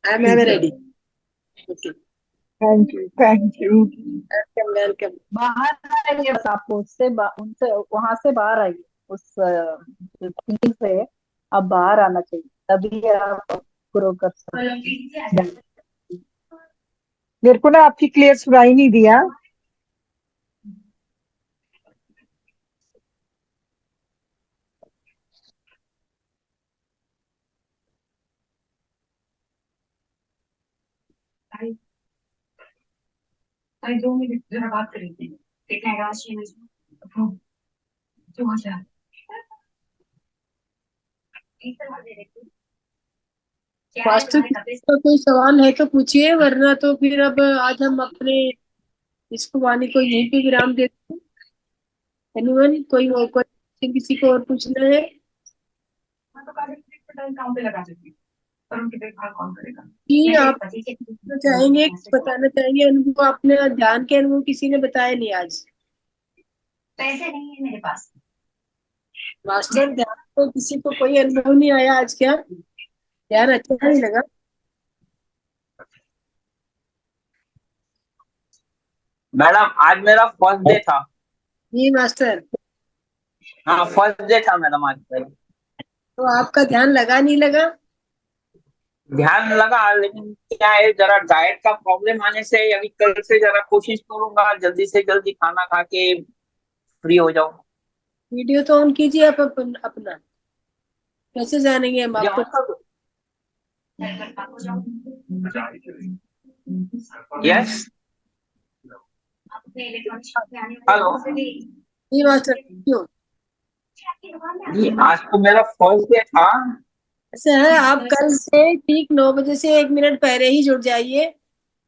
I am ever ठीक है, ready. Okay, thank you thank you. Welcome welcome. बाहर आइए बस, आप उनसे वहां से बाहर आइए, उस फील्ड से आप बाहर आना चाहिए, तभी आप ग्रो कर सकते हैं। मेरे को ना आपकी क्लियर सुनाई नहीं दिया। फास्टर का कोई सवाल है तो पूछिए, वरना तो फिर अब आज हम अपने इस वाणी को यहीं पे विराम देते हैं। एनीवन, कोई किसी को और पूछना है? कि आप चाहेंगे, बताना चाहेंगे अनुभव, अपने ध्यान के अनुभव किसी ने बताया नहीं आज? मास्टर ध्यान तो किसी को कोई अनुभव नहीं आया आज? क्या ध्यान अच्छा नहीं लगा? मैडम आज मेरा फर्स्ट डे था। जी मास्टर, हाँ फर्स्ट डे था मैडम आज मेरा। तो आपका ध्यान लगा नहीं लगा? ध्यान लगा, लेकिन क्या है जरा डाइट का प्रॉब्लम आने से अभी कल से जरा कोशिश करूंगा जल्दी से जल्दी खाना खा के फ्री हो जाऊं। वीडियो तो ऑन कीजिए आप अपना, कैसे जानेंगे हम ये आपको? ऑन कर दो। यस। हेलो। जी मास्टर, क्यों? जी आज तो मेरा फर्स्ट डे था। ऐसा है, आप कल से ठीक 9 बजे से 1 मिनट पहले ही जुड़ जाइए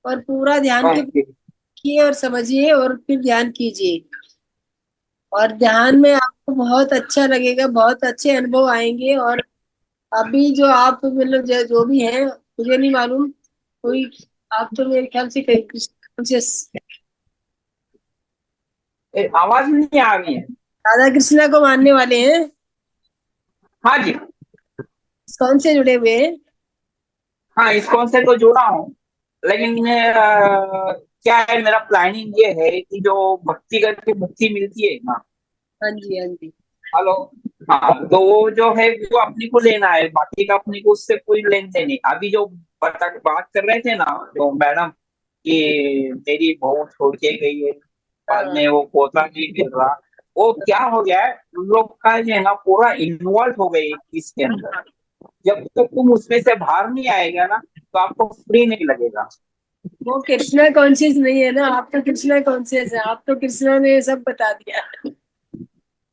और पूरा ध्यान के ओके। किए और समझिए और फिर ध्यान कीजिए। और ध्यान में आपको बहुत अच्छा लगेगा, बहुत अच्छे अनुभव आएंगे। और अभी जो आप मतलब जो भी है, मुझे नहीं मालूम कोई, आप तो मेरे ख्याल से कहीं कॉन्शियस आवाज नहीं आ रही है। राधा कृष्णा को मानने वाले हैं? हाँ जी। कौन से जुड़े हुए हैं? हाँ इस्कॉन से तो जुड़ा हूँ, लेकिन क्या है मेरा प्लानिंग ये है कि जो भक्ति करके मुक्ति मिलती है ना। हाँ जी हाँ जी। हेलो। हाँ तो वो जो है वो अपने को लेना है, बाकी का अपने को उससे कोई लेन देन नहीं। अभी जो बात कर रहे थे ना जो मैडम कि मेरी बहू छोड़ के गई है, बाद हाँ में वो पोता नहीं मिल रहा, वो क्या हो गया है उन लोग का जो है ना पूरा इन्वॉल्व हो गए इसके अंदर। जब तक तुम उसमें से बाहर नहीं आएगा ना तो आपको फ्री नहीं लगेगा। वो कृष्णा कॉन्शियस नहीं है ना, आप तो कृष्णा कॉन्शियस है, आप तो कृष्णा ने सब बता दिया।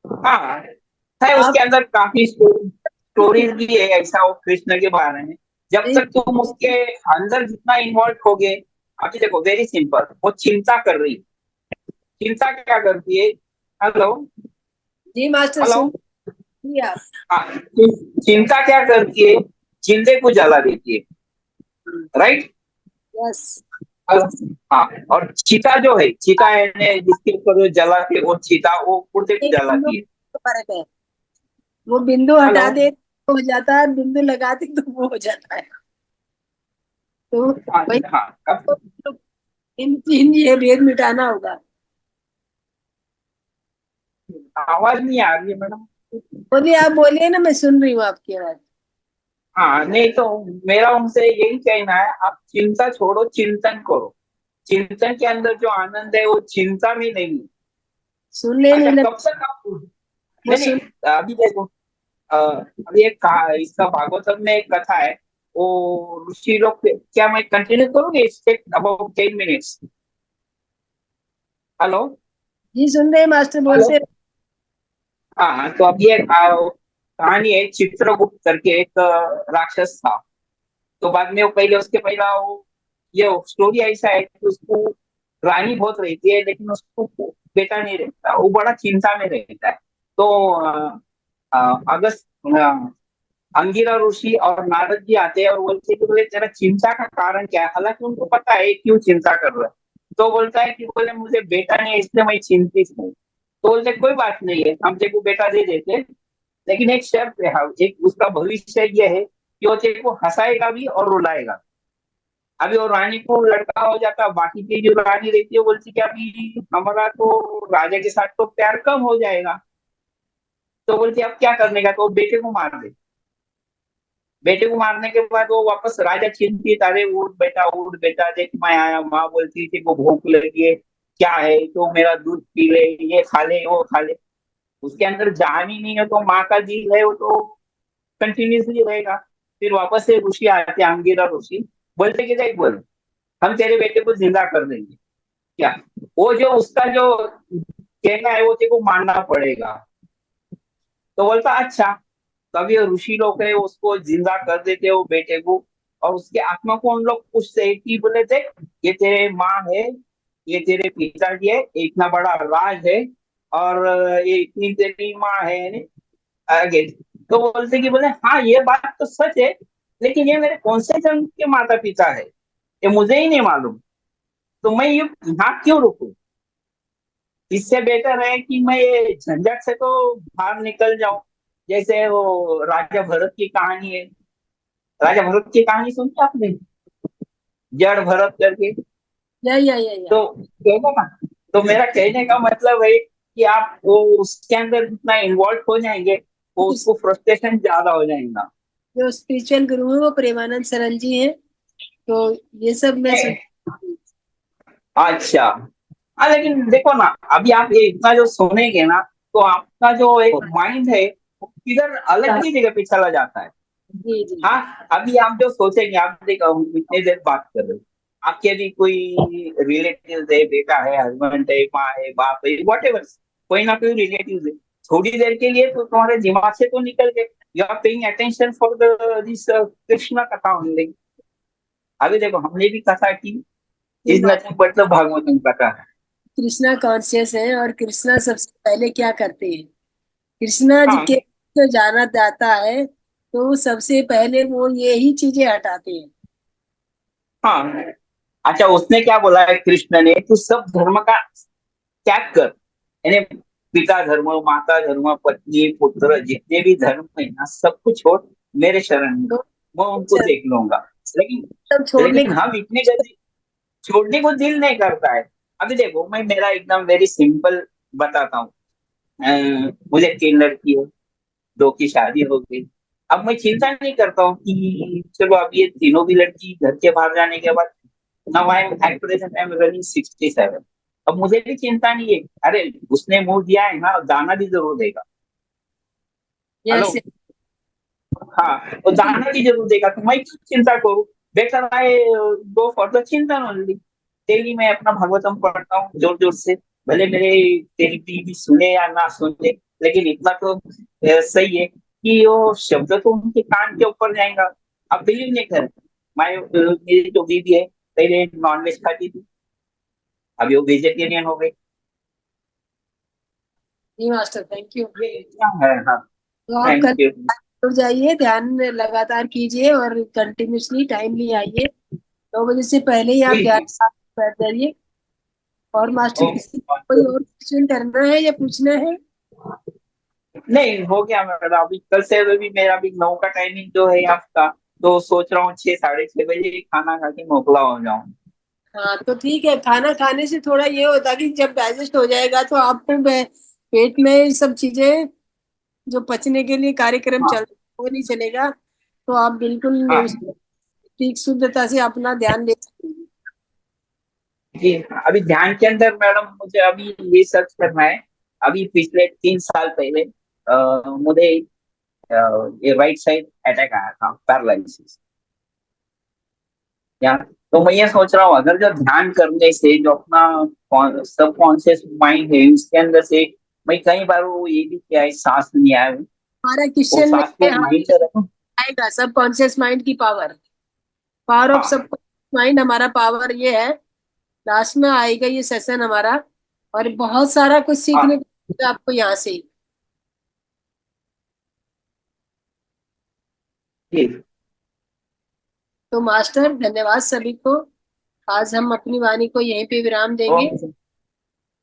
हाँ है, आप उसके अंदर काफी स्टोरीज भी है ऐसा वो कृष्ण के बारे में। जब नहीं, तक तुम उसके अंदर जितना इन्वॉल्व होगे। अभी देखो वेरी सिंपल, वो चिंता कर रही, चिंता क्या करती है। हेलो। जी मास्टर हेलो। सुन जी आप। हाँ चिंता क्या करती है, जिंदे को जला देती है, राइट। यस, हाँ और चीता जो है, चीता है जिसके ऊपर वो जलाती है, वो चीता वो मुर्दे को एक हम लोग जलाती है। को फर्क है, वो बिंदु हेलो। हटा दे तो हो जाता है, बिंदु लगा दे तो वो हो जाता है। तो हाँ भाई हाँ। तो इन तीन ये भेद मिटाना होगा। आवाज नहीं आ रही है मैडम। बोलिए, आप बोलिए ना, मैं सुन रही हूँ आपकी आवाज। हाँ नहीं तो मेरा उनसे यही कहना है, आप चिंता छोड़ो चिंतन करो। चिंतन के अंदर जो आनंद है वो चिंता में नहीं। सुनने नहीं अच्छा लग, कब तक आप वो नहीं सुन नहीं अभी देखो, अभी इसका भागवतम में एक कथा है। वो ऋषि लोग, क्या मैं कंटिन्यू करूंगी? About 10 minutes. हेलो। जी सुन रहे हैं मास्टर, हेलो। बोलते रहे। हाँ, तो अब ये कहानी है, चित्रगुप्त करके एक राक्षस था। तो बाद में वो पहले, उसके पहला वो, ये स्टोरी ऐसा है कि उसको रानी बहुत रहती है, लेकिन उसको बेटा नहीं रहता, वो बड़ा चिंता में रहता है। तो अगस्त अंगिरा ऋषि और नारद जी आते हैं और बोलते हैं कि बोले तेरा चिंता का कारण क्या है। हालांकि उनको पता है क्यों चिंता कर रहा है। तो बोलता है कि बोले मुझे बेटा नहीं है, इसलिए मैं चिंतित हूँ। तो बोलते कोई बात नहीं है, हम तेरे को बेटा दे देते हैं, लेकिन एक शर्त है। हाँ, एक उसका भविष्य ये है कि वो तेरे को हंसाएगा भी और रुलाएगा। अभी वो रानी को लड़का हो जाता, बाकी की जो रानी रहती है वो बोलती कि अभी हमारा तो राजा के साथ तो प्यार कम हो जाएगा। तो बोलती अब क्या करने का, तो वो बेटे को मार दे। बेटे को मारने के बाद वो वापस राजा चिंतित, अरे उठ बेटा देख मैं आया। माँ बोलती थी को भूख लगी है, क्या है तो मेरा दूध पी ले, ये खा ले वो खा ले। उसके अंदर जान ही नहीं है, तो माँ का दिल है वो तो कंटिन्यूसली रहेगा। फिर वापस से ऋषि आते हैं, अंगिरा ऋषि। बोलते कि देख बोल, हम तेरे बेटे को जिंदा कर देंगे, क्या वो जो उसका जो कहना है वो तेरे को मानना पड़ेगा। तो बोलता अच्छा। तभी वो ऋषि लोग है उसको जिंदा कर देते वो बेटे को। और उसके आत्मा को उन लोग पूछते हैं कि बोले देख, ये तेरे माँ है, ये तेरे पिताजी है, ये इतना बड़ा राज है, और ये इतनी तेरी माँ है ने? आगे तो बोलते कि बोले हाँ ये बात तो सच है, लेकिन ये मेरे कौन से जन्म के माता पिता है ये मुझे ही नहीं मालूम। तो मैं ये यहाँ क्यों रुकूं? इससे बेटर है कि मैं ये झंझट से तो बाहर निकल जाऊं। जैसे वो राजा भरत की कहानी है। राजा भरत की कहानी सुनी आपने? जड़ भरत करके। या। तो कहने का तो मेरा कहने का मतलब है कि आप वो उसके अंदर जितना इन्वॉल्व हो जाएंगे, वो इस उसको फ्रस्ट्रेशन ज्यादा हो जाएगा। जो स्पिरिचुअल गुरु है वो प्रेमानंद सरल जी हैं। तो ये सब मैं सुन। अच्छा। हाँ, लेकिन देखो ना, अभी आप ये इतना जो सुनेंगे ना, तो आपका जो एक माइंड है वो किधर अलग ही जगह पे चला जाता है। जी जी। हाँ, अभी आप जो सोचेंगे, आप देखो हम इतने देर बात कर रहे हो, आपके भी कोई रिलेटिव है, बेटा है, हस्बैंड है, माँ है, बाप है, वॉट एवर, कोई ना कोई रिलेटिव है। थोड़ी देर के लिए तो तुम्हारे दिमाग से तो निकल गए। You are paying attention for the this Krishna कथा ओनली। अभी देखो हमने भी कथा की, ये इज बात, नथिंग बट द भागवतम कथा। कृष्णा कॉन्शियस है और कृष्णा सबसे पहले क्या करते हैं? कृष्णा जी के हाँ। जो जाना जाता है तो सबसे पहले वो यही चीजें हटाते हैं। हाँ। अच्छा, उसने क्या बोला है कृष्ण ने, तू सब धर्म का त्याग कर, यानी पिता धर्म, माता धर्म, पत्नी, पुत्र, जितने भी धर्म है ना, सब कुछ छोड़, मेरे शरण में, तो मैं उनको देख लूंगा। लेकिन सब छोड़ने लेकिन को। हम इतने जल्दी छोड़ने को दिल नहीं करता है। अभी देखो, मैं मेरा एकदम वेरी सिंपल बताता हूँ। मुझे 3 लड़की है, 2 की शादी हो गई। अब मैं चिंता नहीं करता हूँ कि चलो अब ये तीनों भी लड़की घर के बाहर जाने के बाद, now I am at present I am running 67। अब मुझे भी चिंता नहीं है, अरे उसने मुंह दिया है ना, दाना भी जरूर देगा। हेलो। यस। हाँ, तो दाना भी जरूर देगा, तो मैं क्यों चिंता करूँ? Better I go for the चिंतन ओनली। डेली मैं अपना भागवतम पढ़ता हूँ जोर जोर से, भले मेरे तेरी बीवी सुने या ना सुने, लेकिन इतना तो सही है कि वो शब्द तो उनके कान के ऊपर जाएगा। आप बिलीव नहीं करें, मेरी जो बीवी है, पहले नॉनवेज खाती थी, अभी वो वेजिटेरियन हो गई। जी मास्टर, थैंक यू। ये इतना है। हाँ। तो आप कल थैंक यू। जुड़ जाइए, ध्यान लगातार कीजिए और कंटिन्यूसली टाइमली आइए। 9 बजे से पहले ही आप जी ध्यान जी। बैठ जाइए। और मास्टर, किसी को कोई ओके। और क्वेश्चन करना है या पूछना है? नहीं, हो गया मेरा। अभी कल से अभी मेरा भी 9 का टाइमिंग जो है आपका, तो सोच रहा हूँ 6 साढ़े 6 बजे खाना खा के मोकला हो जाऊँ। हाँ तो ठीक है, खाना खाने से थोड़ा ये होता है कि जब डाइजेस्ट हो जाएगा तो आप पेट में ये सब चीजें जो पचने के लिए कार्यक्रम हाँ। चल वो नहीं चलेगा। तो आप बिल्कुल हाँ ठीक शुद्धता से अपना ध्यान ले सकते हैं। जी। अभी ध्यान के अंदर मैडम मुझे अभी ये सर्च करना है। अभी पिछले 3 साल पहले मुझे ये राइट साइड अटैक आया था, पैरालिसिस। या तो मैं ये सोच रहा हूँ, अगर जो ध्यान करने से जो अपना सब कॉन्शियस माइंड है उसके अंदर से, मैं कई बार वो ये भी किया है, सांस नहीं आया, हमारा वो क्वेश्चन में सांस को माइंड से रखो। आएगा सबकॉन्शियस माइंड की पावर, पावर ऑफ हाँ सबकॉन्शियस माइंड, हमारा पावर ये है। लास्ट में आएगा ये सेशन हमारा, और बहुत सारा कुछ सीखने हाँ को मिलेगा आपको यहाँ से। ठीक। तो मास्टर धन्यवाद सभी को। आज हम अपनी वाणी को यहीं पे विराम देंगे। ओके।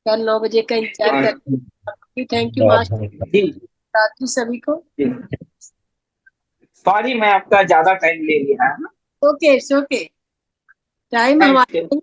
कल 9 बजे का इंतजार करें। थैंक यू मास्टर, जी रात्रि सभी को। जी, सॉरी मैं आपका ज्यादा टाइम ले लिया है। ओके ओके, टाइम थैंक हमारा यू।